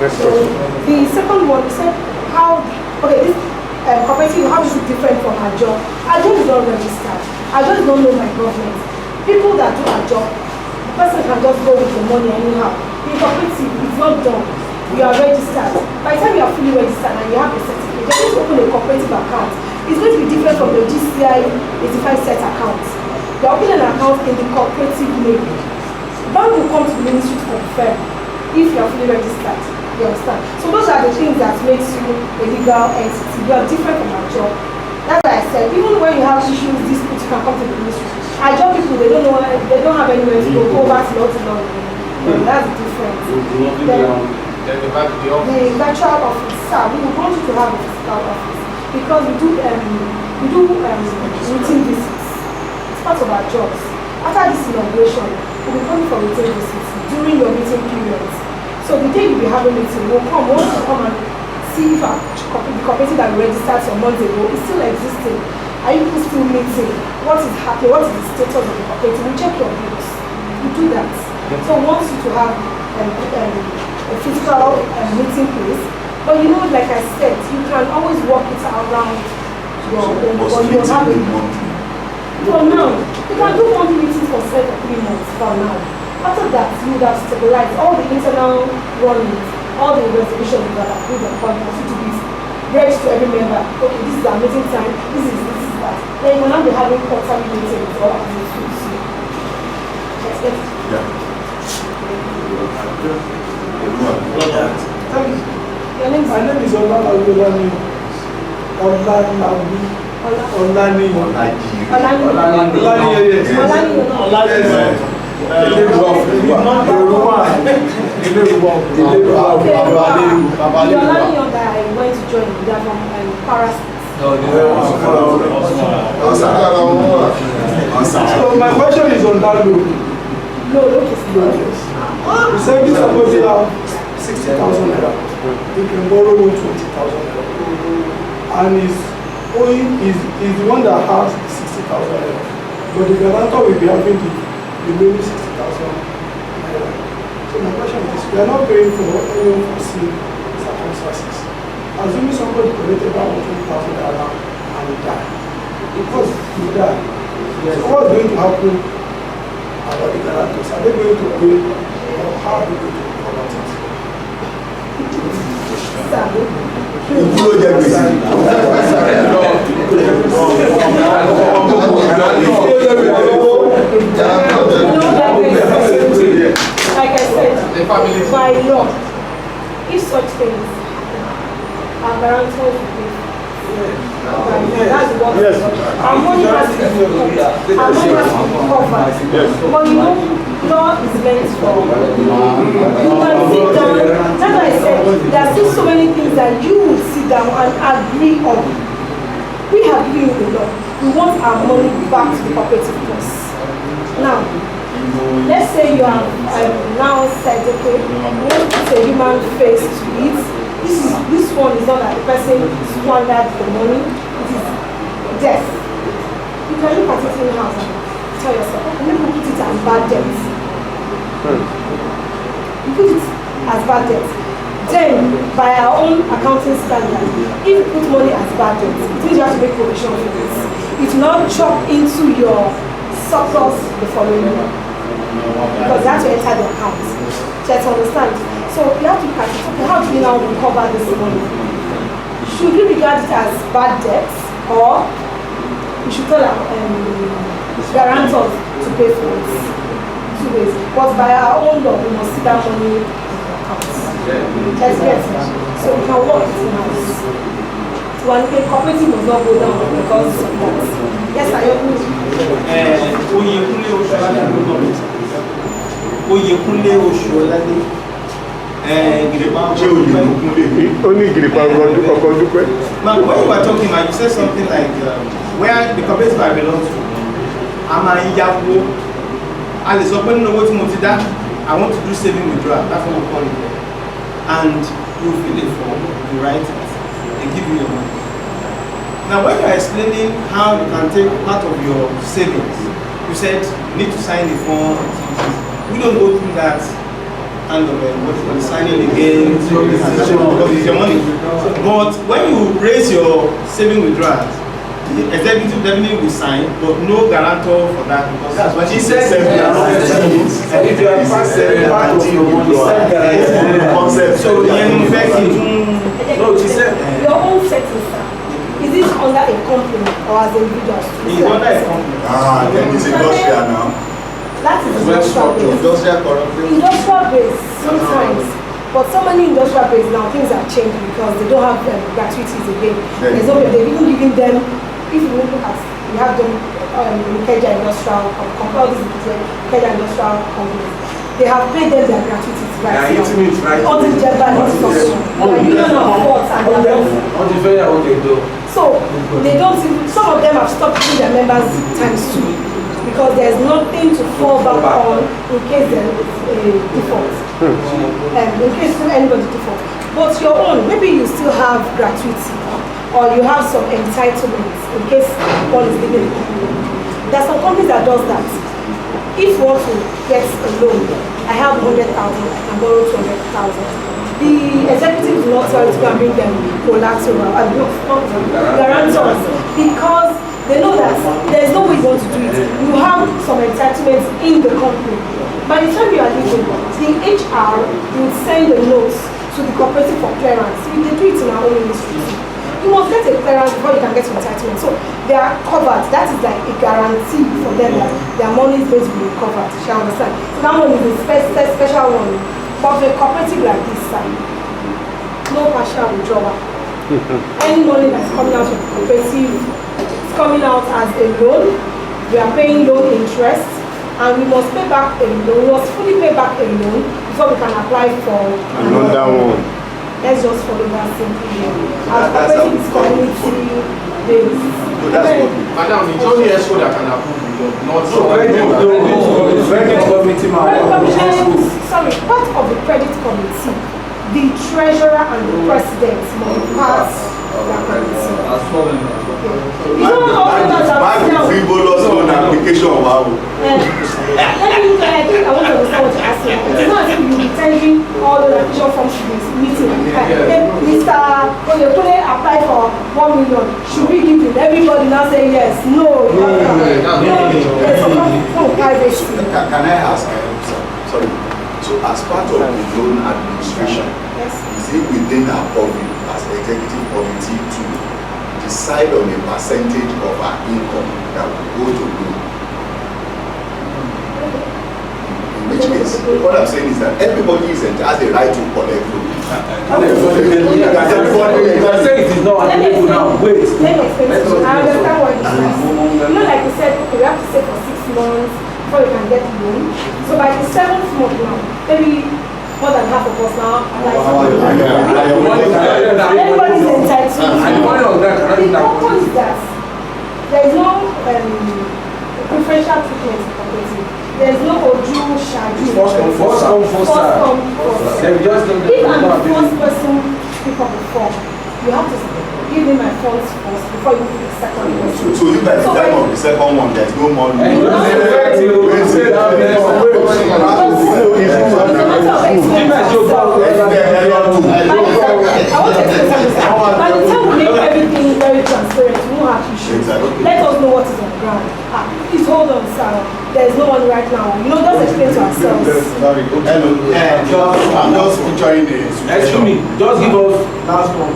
Next So question. the second one, you said how, okay, this cooperative, how is it different from our job? Our job is not registered. I just don't know my government. People that do a job, the person can just go with the money anyhow. In cooperative, it's not done. You are registered. By the time you are fully registered and you have a certificate, you're going to open a cooperative account. It's going to be different from your GCI 85 set account. You're opening an account in the cooperative name. The bank will come to the ministry to confirm if you are fully registered. You understand? So those are the things that makes you a legal entity. You are different from our job. That's why I said, even when you have issues, disputes, you can come to the ministry. Our job people, they don't know, they don't have anywhere to go over to law to law. That's the difference. Then the virtual office, sir, we want you to have a physical office because we do routine visits. It's part of our jobs. After this inauguration, we'll be coming for routine visits during your meeting periods. So the day you'll be having a meeting, we'll come, want to come and see if the cooperative that we registered some months ago is still existing. Are you people still meeting? What is happening? What is the status of the cooperative? We check your bills. We do that. So we want you to have a physical meeting place. But you know, like I said, you can always work it around your habit. For now, you can do monthly meetings for 3 months for now. After that, you would have stabilized all the internal runnings, all the resolutions that are approved and policy to be read to every member. Okay, this is our meeting time, this is that. Then you will not be having quarterly meetings or meetings. Yeah. Your name is? My name is Olani. So my question is on that loan. You said this supposed to have 60,000 naira. You can borrow 20,000 naira. And is the one that has 60,000 naira. But the guarantor will be having the remaining 60,000 naira. So my question is, we are not paying for any unforeseen circumstances. Assuming somebody collected that 20,000 naira and he died. Because he died. So what's going to happen about the guarantors? Are they going to pay or how are they going to recover it? Like I said, by law, if such things are guarantors will pay. That's what our money has to be covered. But you know, law is meant for you can sit down. That's why I said there are still so many things that you would sit down and agree on. We have given you the law. We want our money back to the cooperative trust. Now, let's say you have now said, okay, we want to put a human face to it. This one is not that the person squandered the money, it is death. You can look at it in the house and tell yourself, okay, maybe we put it as bad debt. You put it as bad debt. Then, by our own accounting standard, if you put money as bad debt, it means you have to make provision for this. It will not chop into your surplus the following year. Because you have to enter the account. Just understand. So you have to practice. Okay, how do we now recover this money? Should we regard it as bad debts, or we should tell our guarantors to pay for it? 2 ways. But by our own law, we must see that money in the account. Let's get it. So we can work it in house. So when the cooperative must not go down because of that. Yes, I agree. Oyekunle Oṣuọládé. Now, when you were talking, you said something like, where the cooperative I belong to, I want to do saving withdrawal, that's what we call it. And you fill it form, you write it, they give you your money. Now, when you are explaining how you can take part of your savings, you said you need to sign the form. We don't go through that and what signing again because it's your money. But when you raise your saving withdrawals, the executive definitely will sign, but no guarantor for that because That's what she said. said. If you are part of your money, Concept. so in fact, no, she said. Your own setting, sir. Is it under a company or as a individual? it's under a company. Then it's industrial now. That is industrial base. Industrial corruption. Industrial base sometimes, but so many industrial base now things are changing because they don't have gratuities again. There's no, they've even given them. If you look at, we have them Ikeja Industrial Company, all these Ikeja Industrial companies. They have paid them their gratuities right now. All the Jeba instruction, like million of votes and their so they don't even, some of them have stopped giving their members times 2 because there's nothing to fall back on in case there is a default. In case anybody default. But your own, maybe you still have gratuity or you have some entitlements in case one is living in the company. There are some companies that does that. If you want to get a loan, I have 100,000, I can borrow 200,000. The executives will not tell you to go and bring them collateral, guarantors, because they know that there is no way you want to do it. You have some entitlements in the company. By the time you are leaving, the HR will send the notes to the cooperative for clearance. They do it in our own industry. You must get a clearance before you can get your entitlement. So they are covered. That is like a guarantee for them that their money is going to be recovered. You understand? So that one is a special one. But for a cooperative like this side, no partial withdrawal. Any money that's coming out of the cooperative is coming out as a loan. We are paying loan interest, and we must pay back a loan. We must fully pay back a loan before we can apply for Another one. Let's just follow that simply. Our cooperative is community based. Madam, it's only ESCO that can approve the job, not Sorry, part of the credit committee, the treasurer and the president must pass their committee. You don't know all that My frivolous loan application, wow. I think I want to understand what you're asking. It's not as if you'll be sending all the application forms to this meeting. Mr. Oyekule applied for 1 million. Should we give it? Everybody now say yes. No. There's some privacy. Can I ask, sorry, so as part of the loan administration, is it within our purview as executive committee to decide on a percentage of our income that will go to loan? In which case, what I'm saying is that everybody has a right to collect loan. Let me explain to you. I understand what you're saying. You know, like you said, okay, we have to stay for 6 months before you can get the loan. So by the 7th month now, maybe more than half of us now, everybody's entitled to the purpose is that there is no preferential treatment in cooperative. There is no Oju Shadi. First come, first serve. If I'm the first person to pick up the form, you have to give me my funds first before you pick the second one. So if by the time of the second one, there's no more loan. By the time we make everything very transparent, we won't have issues. Let us know what is on the ground. Please hold on, sir. There is no one right now. You know, just explain to ourselves. Sorry. I'm just picturing the situation. Excuse me, just give us last one.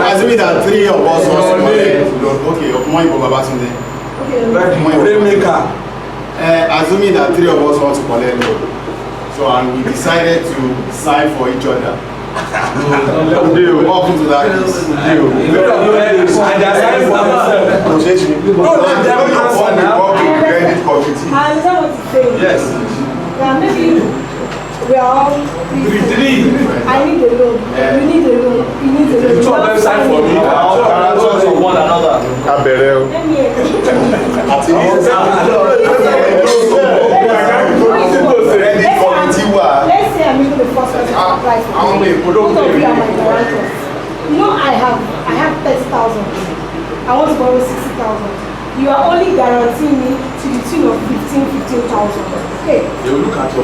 Assuming that 3 of us want to collect loan. Okay, Okumoi Babatunde. Assuming that 3 of us want to collect loan. So, and we decided to sign for each other. Welcome to that case. I understand what you're saying. Yes. Yeah, maybe we are all three. I need a loan. You need a loan. You need a loan. Two of them sign for me. For one another. Let me let's say I'm even the first person to apply for it. Both of you are my guarantors. You know, I have 30,000. I want to borrow 60,000. You are only guaranteeing me to the tune of 15,000. Okay. They will look at your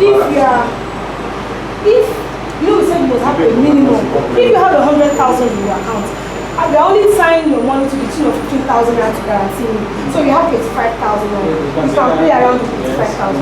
If you know, we said you must have a minimum. If you have 100,000 in your account, they are only signing your money to the tune of 15,000 to guarantee me. So you have 85,000 on it. You can play around with 85,000.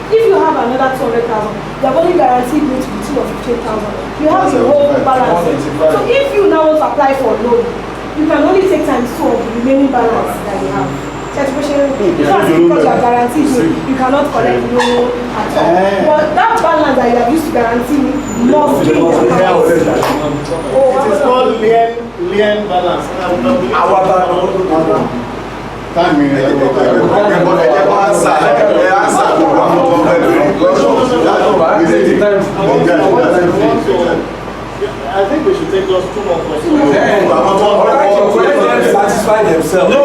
If you have another 200,000, they have only guaranteed me to the tune of 15,000. You have the whole balance. So if you now want to apply for a loan, you can only take times 2 of the remaining balance that you have. Certification, because you are guaranteed, you cannot collect loan at all. But that balance that you have used to guarantee me must be in your account. It is called lien balance. I think we should take just 2 more questions. Let them satisfy themselves. No.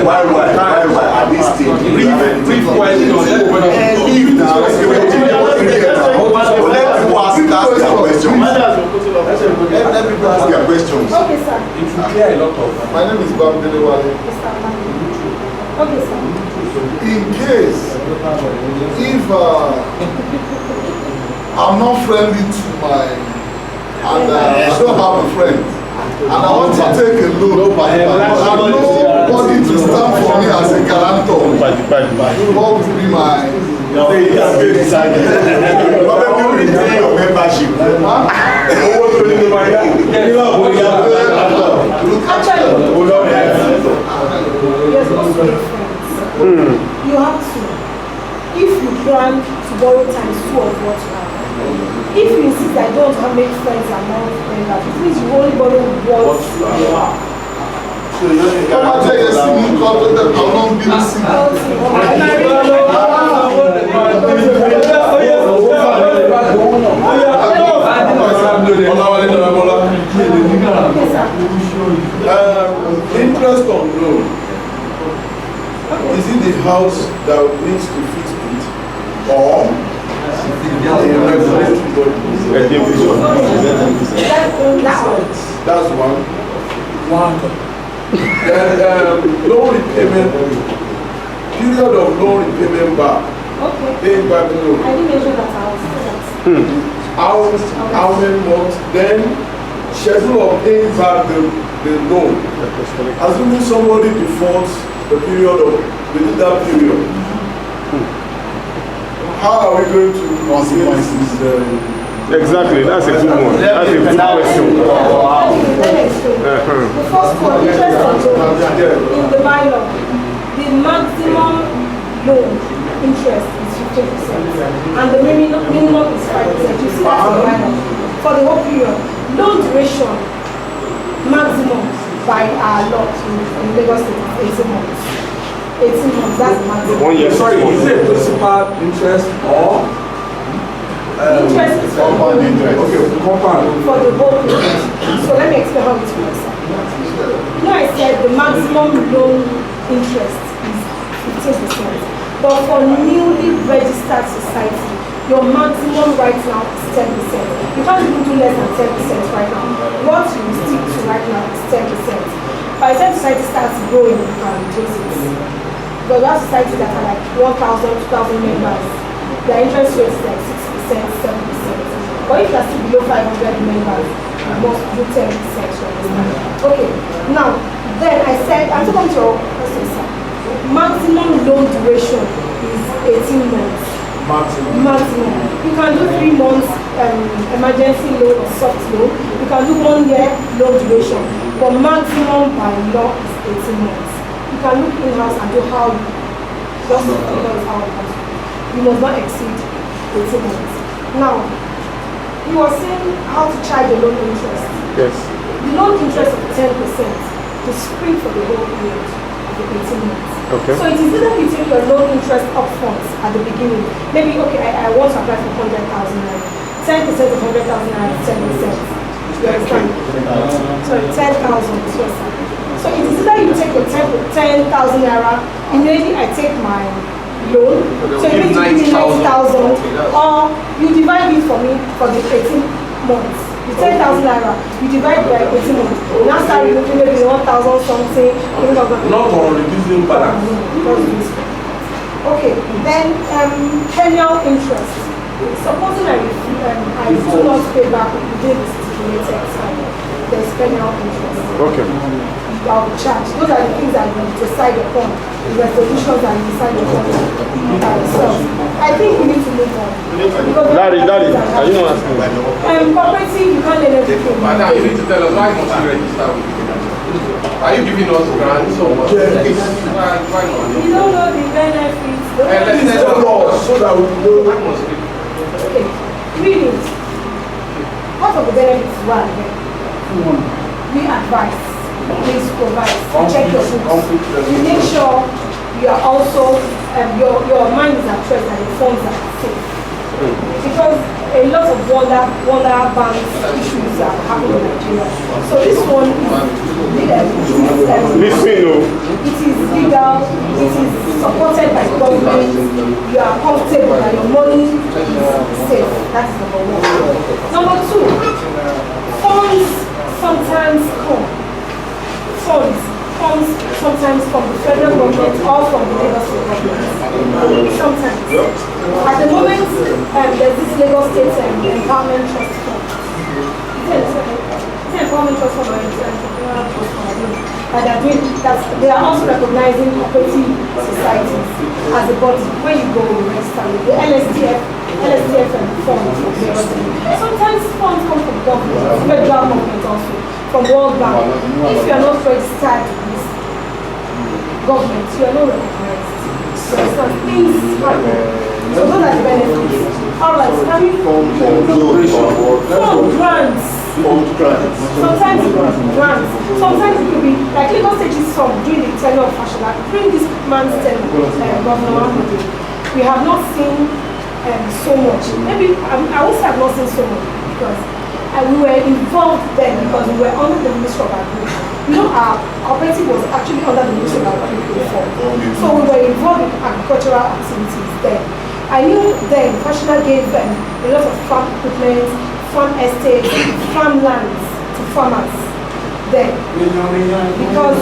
Why? At this stage, Brief question. leave now. Let people ask their questions. Let people ask their questions. Okay, sir. It will clear a lot of. My name is Bob Delewale. Okay, sir. In case, if I'm not friendly to and I don't have a friend, and I want to take a loan, but I have nobody to stand for me as a guarantor, what would be my... Probably retain your membership. You have to. If you plan to borrow times 2 of what you have. If you insist I don't have make friends among members, it means you only borrow what you have. So come and take a single call to them. I'll not be Interest on loan. Is it the house that needs to fix it, or that's one. Then loan repayment, period of loan repayment back. Okay. Paying back loan. I didn't mention that I was How many months? Then schedule of paying back the loan. Assuming somebody defaults the period of within that period. How are we going to consequences? Exactly, that's a good one. That's a good question. Let me explain. The first one, interest on loan. In the bylaw, the maximum loan interest is 15%, and the minimum is 5%. You see that in the bylaw. For the whole period, loan duration maximum by our law in Lagos State is 18 months. 18 months, that's the maximum. 1 year. Sorry, is it principal interest or interest is for the whole period. Okay, compound. For the whole period. So let me explain how it works. You know, I said the maximum loan interest is 15%. But for newly registered society, your maximum right now is 10%. You can't even do less than 10% right now. What you stick to right now is 10%. By the time society starts growing, you can reduce it. But we have societies that are like 1,000, 2,000 members. Their interest rate is like 6%, 7%. But if you're still below 500 members, you must do 10%. Okay, now, then I said, I'm talking to your question, sir. Maximum loan duration is 18 months. Maximum. You can do 3 months emergency loan or soft loan. You can do 1 year loan duration. But maximum by law is 18 months. You can look in-house and do how you just how you must not exceed 18 months. Now, you were saying how to charge the loan interest. Yes. The loan interest of 10% is free for the whole period of the 18 months. Okay. So it is either you take your loan interest upfront at the beginning. Maybe, okay, I want to apply for 100,000 naira. 10% of 100,000 naira is 10%. You understand? Sorry, 10,000, yes, sir. So it is either you take your 10,000 naira, immediately I take my loan, so you need to give me 90,000, or you divide it for me for the 18 months. The 10,000 naira, you divide by 18 months. Now start looking maybe 1,000 something. Not on reducing balance. Okay, then annual interest. supposing I do not pay back within the stipulated time, there's penal interest. Okay. I'll be charged. Those are the things that you decide upon, the resolutions that you decide upon themselves. I think we need to move on. Daddy, are you not asking? Cooperative, you can't let everything. Madam, you need to tell us why must you register with the Are you giving us grants or what? Why not? You don't know the benefits. Let's know so that we know why must we. Okay, read it. Part of the benefits were we advise, we supervise, we check your books. We make sure you are also, your mind is at rest and your funds are safe. Because a lot of wonder banks issues are happening in Nigeria. So this one is legal, it is legal, it is supported by the government, you are comfortable that your money is safe. That's number one. Number two, funds sometimes come. Funds sometimes from the federal government or from the Lagos State government. Sometimes. At the moment, there's this Lagos State Empowerment Trust Fund. It's an Empowerment Trust Fund or Entrepreneurial Trust Fund that they're doing. They are also recognizing cooperative societies as a body. When you go register with the LSTF and fund from Lagos State. Sometimes funds come from government, federal government also, from World Bank. If you are not registered with this government, you are not recognized. So things happen. So those are the benefits. Alright, coming from grants. Sometimes grants. Sometimes it could be like Lagos State is from during the tenure of fashion. Like during this man's tenure, Governor Ahmed, we have not seen so much. Maybe I would say I've not seen so much because we were involved then because we were under the Ministry of Agriculture. You know, our cooperative was actually under the Ministry of Agriculture before. So we were involved in agricultural activities then. I knew then Fashion gave them a lot of farm equipment, farm estates, farmlands to farmers then. Because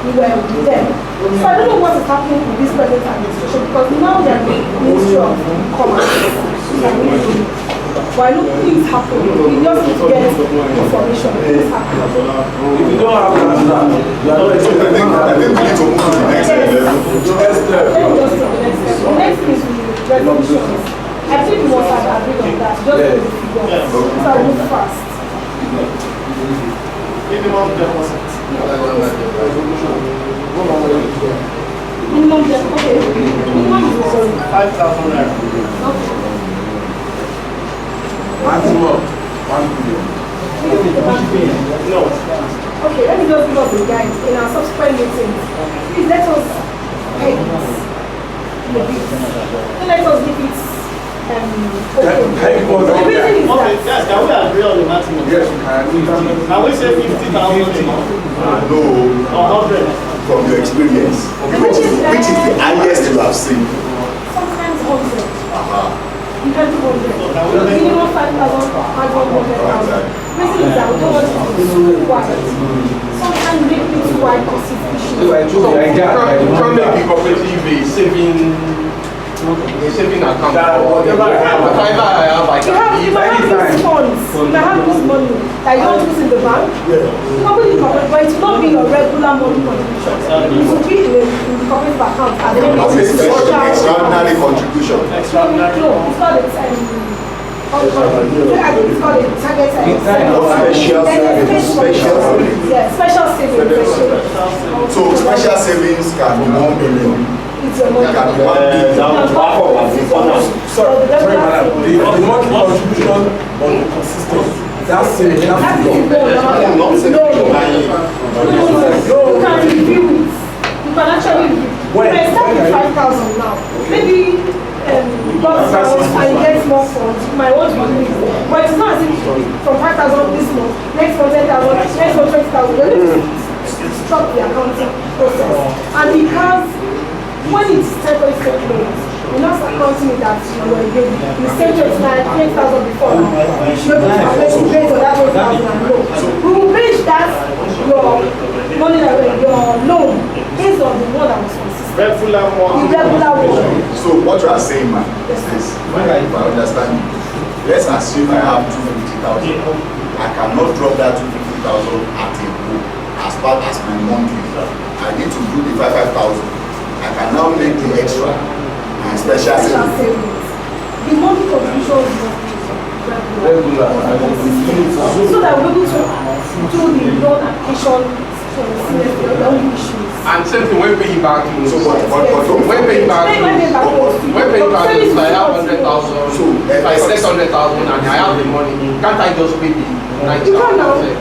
we were with them. So I don't know what is happening with this present administration because now they are the Ministry of Commerce. But I know things happen. We just need to get information. Things happen. If you don't have an answer, you are not expecting. I think we need to move to the next level. Let me just take the next step. The next is the resolutions. I think we must have agreed on that. Just the figures. So I move fast. Minimum deposit. Minimum deposit. Okay. Minimum is 5,000 naira. okay. Maximum 1 million. No. Okay, let me just give us a guide in our subsequent meetings. Please let us pay this. Don't let us give it okay. The reason is that Yes, can we agree on the maximum? Yes, you can. Can we say 50,000 No, or 100? from your experience. Which is the highest you have seen? sometimes 100. You can do 100. Minimum 5,000 or 100,000. Reason is that we don't want it to be too wide. Sometimes we make it too wide because it's issues. So you can't make the cooperative a saving account or whatever I have, I can You might have these funds, you might have this money that you don't use in the bank. Probably but it will not be your regular money contribution. It will be in the cooperative account as Extraordinary contribution. No, it's called I think it's called a target special savings. So special savings can be 1 million. It's your money. Can be 1 billion. Sorry, madam. The monthly contribution on the consistent. That's it. You can review it. You can actually review. You can start with 5,000 now. Maybe because and you get more funds, you might want to review it. But it's not as if from 5,000 this month, next month 10,000, next month 20,000. You're going to stop the accounting process. And because when it's temporary statement, we're not accounting it that you saved 20,000 before now. You're going to have to pay for that 20,000 and loan. We will base that your money that your loan based on the one that was consistent. Regular one. The regular one. So what you are saying, man, is this. if I understand it. Let's assume I have 250,000. I cannot drop that 250,000 at a go as part as my monthly. I need to do the 5,000. I can now make the extra and special savings. The monthly contribution is not Regular. so that we're able to do the loan application for the loan issues. And same thing when paying back loans. So what When paying back loans, so I have 100,000. So If I collect 100,000 and I have the money, can't I just pay the 90,000?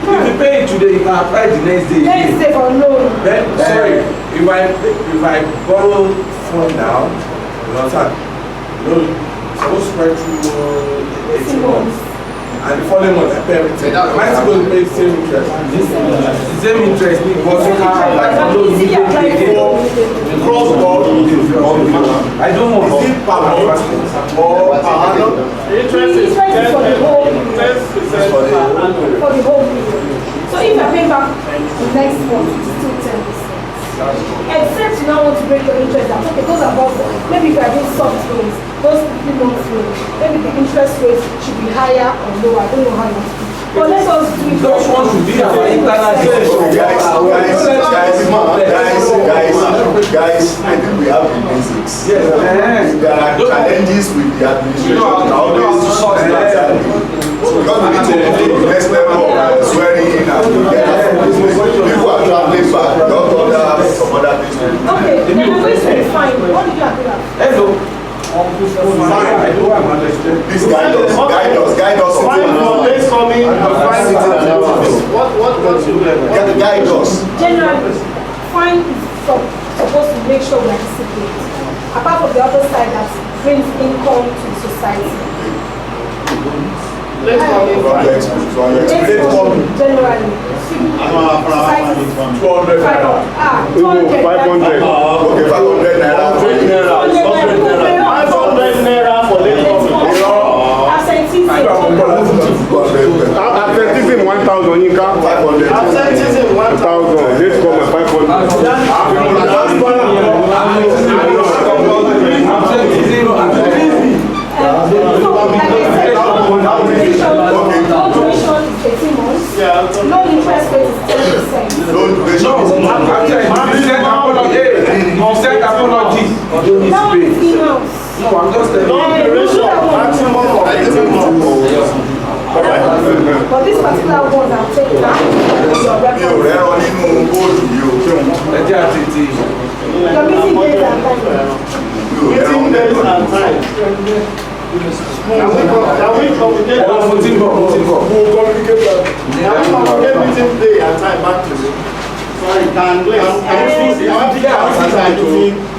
If you pay it today, you can apply the next day. Next day for loan. Then, sorry, if I borrow phone now, you understand? Supposed to spread through 18 months. And the following month I pay everything. Am I still going to pay the same interest? The same interest, but you can apply for loan immediately. cross board I don't want is it per month or per annum? Interest is 10% for the whole per annum. for the whole period. So if I pay back the next month, it's still 10%. Except you now want to break your interest down. Okay, those are both. Maybe if I do soft loans, those 3 months loans, maybe the interest rate should be higher or lower. I don't know how you want to do it. But let us do it. Those ones should be our internal Guys, I think we have the basics. Yes. There are challenges with the administration. Nowadays, because we need to complete the next level of swearing in and people are traveling back. Some other things. Okay, then I'm going to be fine. What did you agree on? Hello. I don't understand. Please guide us. Fine for this coming, fine what you level? Guide us. Generally, fine is supposed to make sure we are disciplined. Apart from the other side that brings income to the society. Let's Generally, society. 200. 200. 500. Okay, 500 naira. 500 naira for late coming. Absenteeism. Absenteeism 1,000. Yinka. 500. Absenteeism 1,000. Let's come at 500. Loan duration is 18 months. Loan interest rate is 10%. Loan duration is Now it's in-house. No, I'm just telling Loan you. duration maximum of 18 months. But this particular one I'm taking out your reference. Your meeting days and time. Meeting days and time. Can we communicate that? Can we communicate meeting day and time back to you? Sorry, can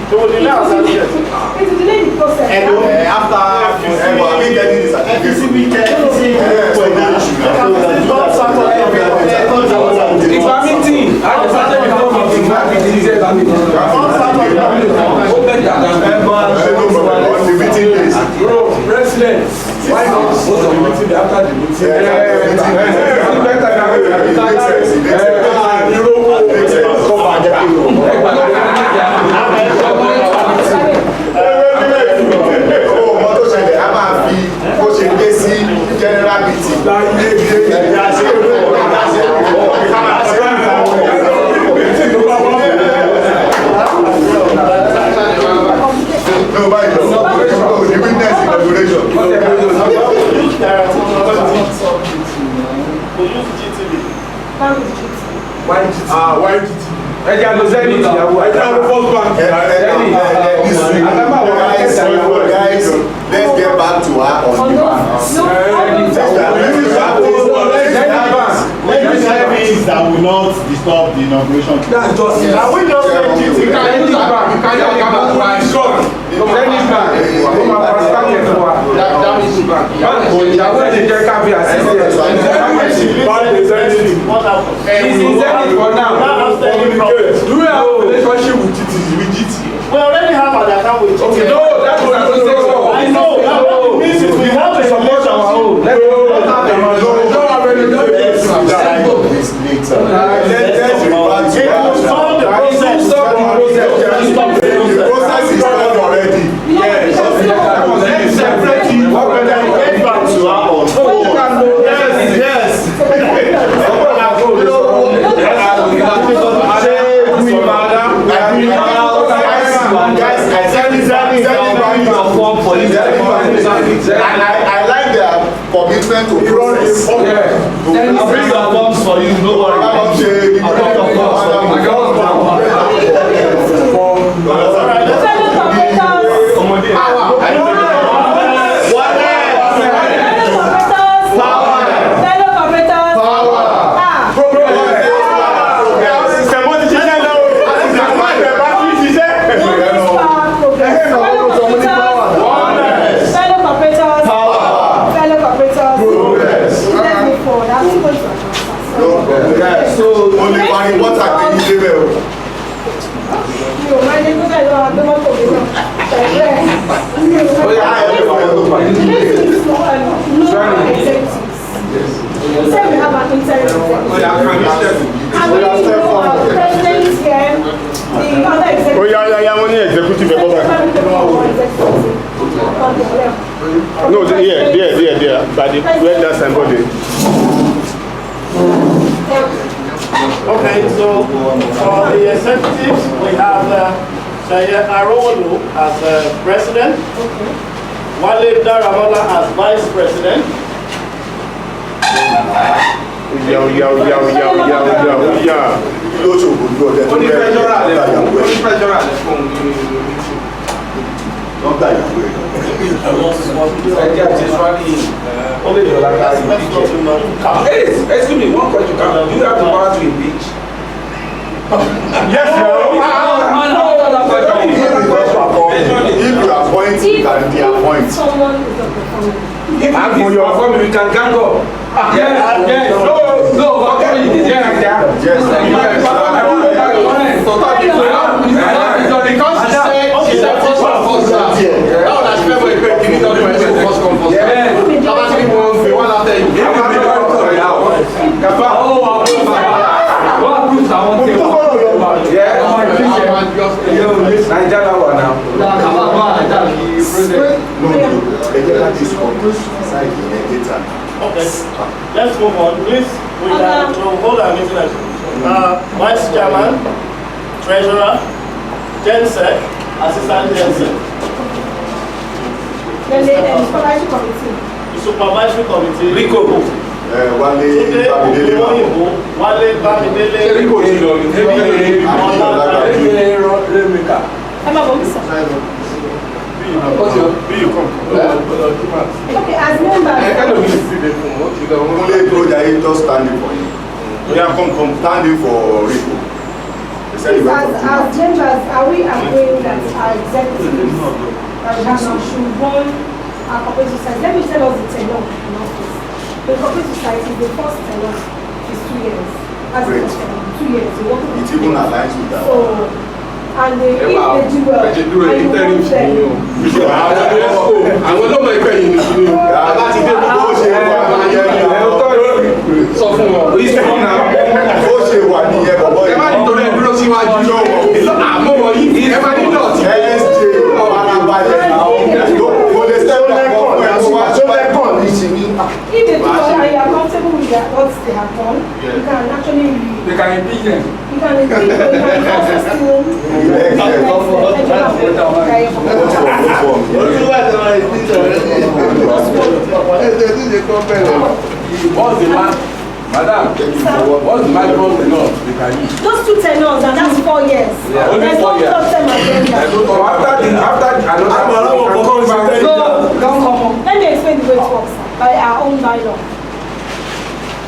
It will delay the process. President, why not most of the meeting after the Guys, let's get back to our on that will not disturb the inauguration. That's just it. Can we just say GT? You can't use that bank. You can't use that bank. That means bank. What happened? It's in Zenith for now. Do we have a relationship with GT? We already have an account with GT. Okay, no, that's what I'm saying. I know. That means we have a Support our own. Let's have the money. The process is done already. Yes. process. Then I'll bring your forms for you, no worry. I'll bring your forms for No, there. But where does somebody? Okay, so for the executives, we have Shaya Arolo as president, Wale Daramola as vice president. Excuse me, one question. Do you have the power to impeach? Yes, if you appoint, you can de-appoint. Someone is not performing. If you are performing, we can gang up. Yes. No, okay. Okay, let's move on. Please, we will hold our meeting as Vice Chairman, Treasurer, Gensec, Assistant Gensec. Then the supervisory committee. The Supervisory Committee. Rico. Wale Bamidele. Okay, as members. Just standing for you. Yeah, come, standing for Rico. As members, are we agreeing that our executives should run our cooperative society? Let me tell us the tenure in office. The cooperative society, the first tenure is 2 years. As Great. 2 years. It even aligns with that. So, and if they do well, and you want them. I will not make any So for this one now, If they do well and you are comfortable with what they have done, you can actually they can impeach them. you can impeach them, you can also still What's the man? Madam, what's the maximum tenure they can use? those 2 tenures, and that's 4 years. Yeah, only There's 4 no years. short-term agenda. Let me explain the way it works by our own bylaw.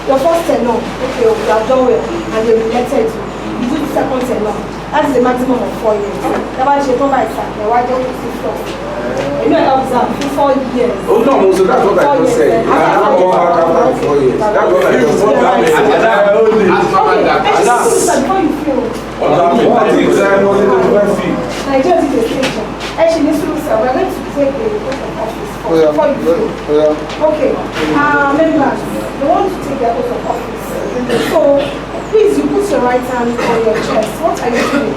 Your first tenure, okay, you have done well, and you're elected. You do the second tenure. That is a maximum of 4 years. That's why you don't buy that. Why don't you see first? You know, observe for 4 years. Oh no, so that's what I just said. After 4 years. That's what I just said. Before you feel. Nigeria is a station. Actually, this we're going to take the oath of office before you feel. Okay. Members, they want to take their oath of office. So, please, you put your right hand on your chest. What are you doing?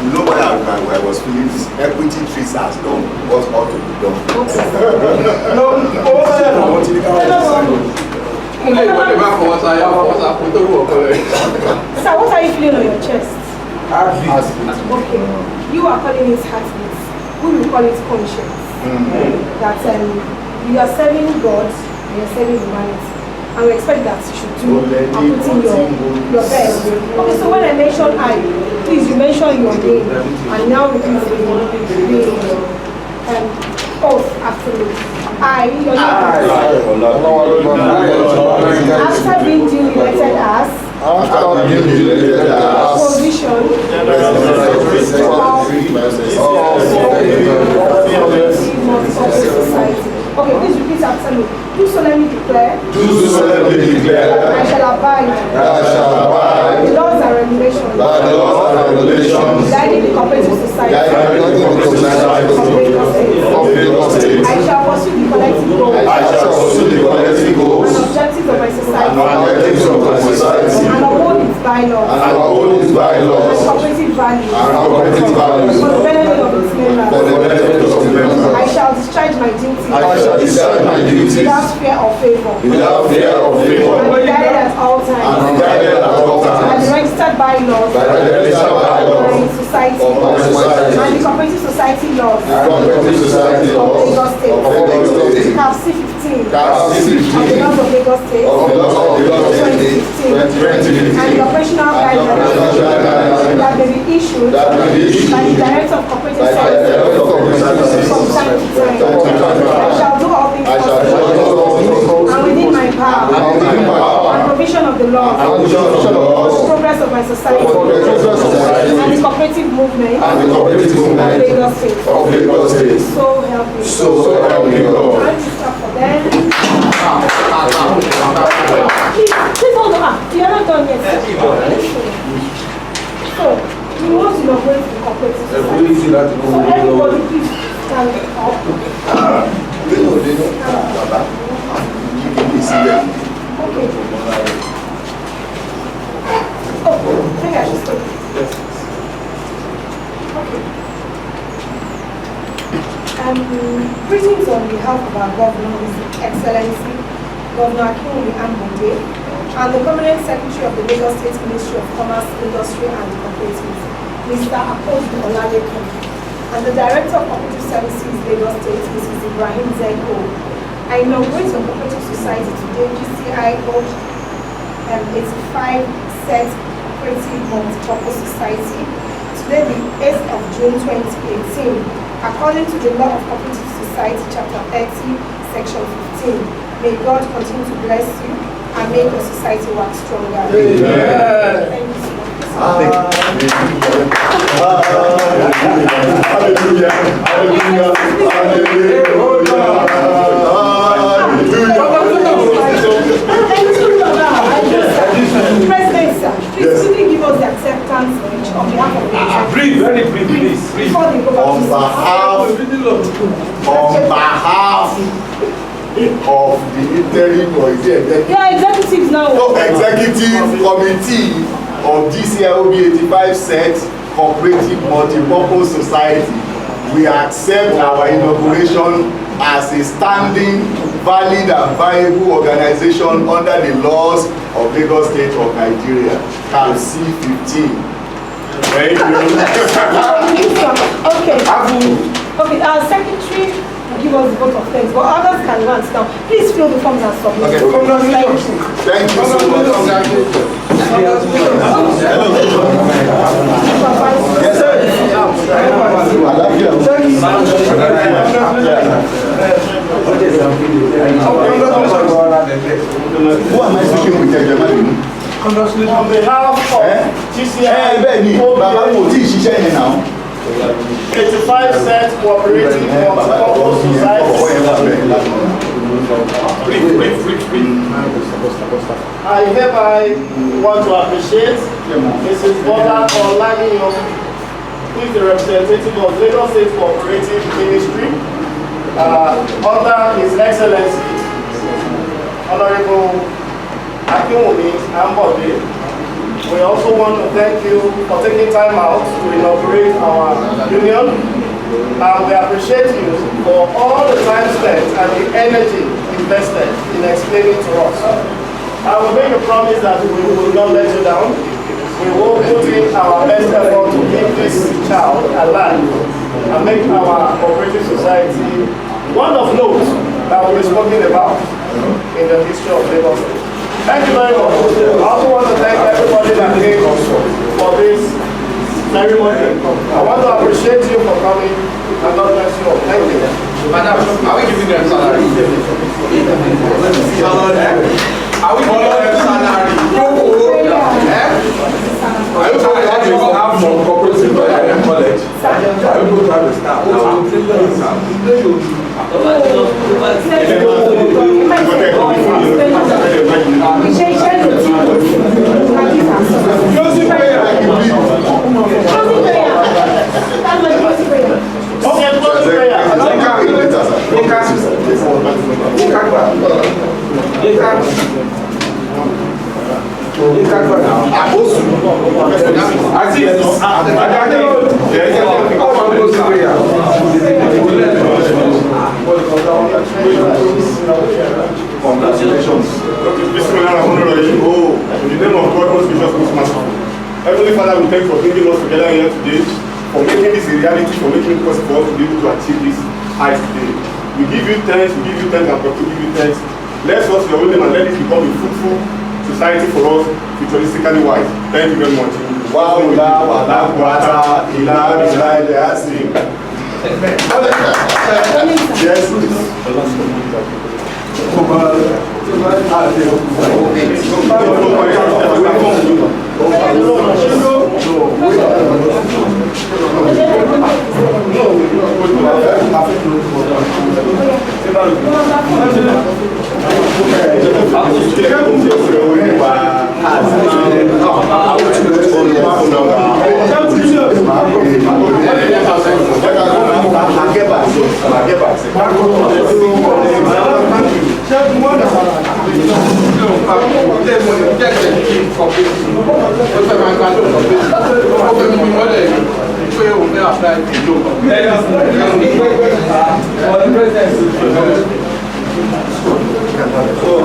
You know what I was feeling is equity trees has done what ought to be done. Sir, what are you feeling on your chest? Heartbeat. Okay. You are calling it heartbeat. We will call it conscience. That you are serving God and you are serving humanity. and we expect that you should do and put in your best. Okay, so when I mention I, please you mention your name and now repeat the oath after me. I, your name. After being duly elected as position society. Okay, please repeat after me. Do solemnly declare. Do solemnly declare. I shall abide. I shall abide. The laws and regulations. By the laws and regulations. Guiding the cooperative society. Of Lagos State. I shall pursue the collective goals. I shall pursue the collective goals. And objectives of my society. And objectives of my society. And uphold its bylaws. And uphold its bylaws. And cooperative values. And cooperative values. For the benefit of its members. For the benefit of its members. I shall discharge my duties. I shall discharge my duties. Without fear or favor. Without fear or favor. And be guided at all times. And guided at all By the times. registered bylaws. By the registered bylaws. Of my society. Of my society. And the cooperative society laws. And cooperative society Of laws. Lagos State. Of Lagos State. Cap C15. Cap Of the C15. laws of Lagos State. Of the laws of Lagos State. 2015. And the operational guidelines that may be issued That may be issued by the Director of Cooperative by the Director Services of Cooperative Services. from time to time. I shall do all things I shall do possible all things and within my power and within my power. and provision of the law And provision of laws. for the progress of my society For the progress of society. and the cooperative movement And the cooperative of movement Lagos State. of Lagos State. So help me. So help me God. Thank you, sir, for them. Please hold on. You are not done yet. So, we want to inaugurate the cooperative society. So everybody please stand up. Okay. Oh, maybe I should stay. Okay. Greetings on behalf of our Governor, His Excellency, Governor Akinwumi Ambode, and the Permanent Secretary of the Lagos State Ministry of Commerce, Industry and Cooperatives, Mr. Akoji Olalekan, and the Director of Cooperative Services, Lagos State, Mrs. Ibrahim Zeko. I inaugurate the Cooperative Society today, GCIO 85 Set Cooperative Multi-Purpose Society, today the 8th of June 2018, according to the Law of Cooperative Society, Chapter 30, Section 15. May God continue to bless you and make your society work stronger. Amen. Thank you so much. Hallelujah. Hallelujah. President, sir, please quickly give us the acceptance speech on behalf of the Brief, very brief, please. before they go back On to behalf of the interim or is it executive? yeah, executives now. Executive Committee of GCIOB 85 Set Cooperative Multi-Purpose Society, we accept our inauguration as a standing, valid and viable organization under the laws of Lagos State of Nigeria, Cap C15. Thank you. Okay. Okay, our secretary will give us the vote of thanks, but others can advance now. Please fill the forms and submit. Okay. Thank you so much. Yes, sir. Who am I speaking with? On behalf of GCIO 85 Set Cooperative Multi-Purpose Society, I hereby want to appreciate Mrs. Bola Olaniyan, who is the representative of Lagos State Cooperative Ministry, under His Excellency, Honorable Akinwumi Ambode. We also want to thank you for taking time out to inaugurate our union. We appreciate you for all the time spent and the energy invested in explaining to us. I will make a promise that we will not let you down. We will put in our best effort to keep this child alive and make our cooperative society one of note that will be spoken about in the history of Lagos State. very much. I also want to thank everybody that came for this ceremony. I want to appreciate you for coming, and God bless you all. Thank you. Madam, are we giving them salary? Are we giving them salary? Are you going to have to have some cooperative college? Are you going to have a staff now? Congratulations. Oh, in the name of God, most gracious, most merciful. Heavenly Father, we thank you for bringing us together here today, for making this a reality, for making it possible for us to be able to achieve this height today. We give you thanks, and continue to give you thanks. Bless us your name and let this become a fruitful society for us, futuristically wise. Thank you very much. Yes, So,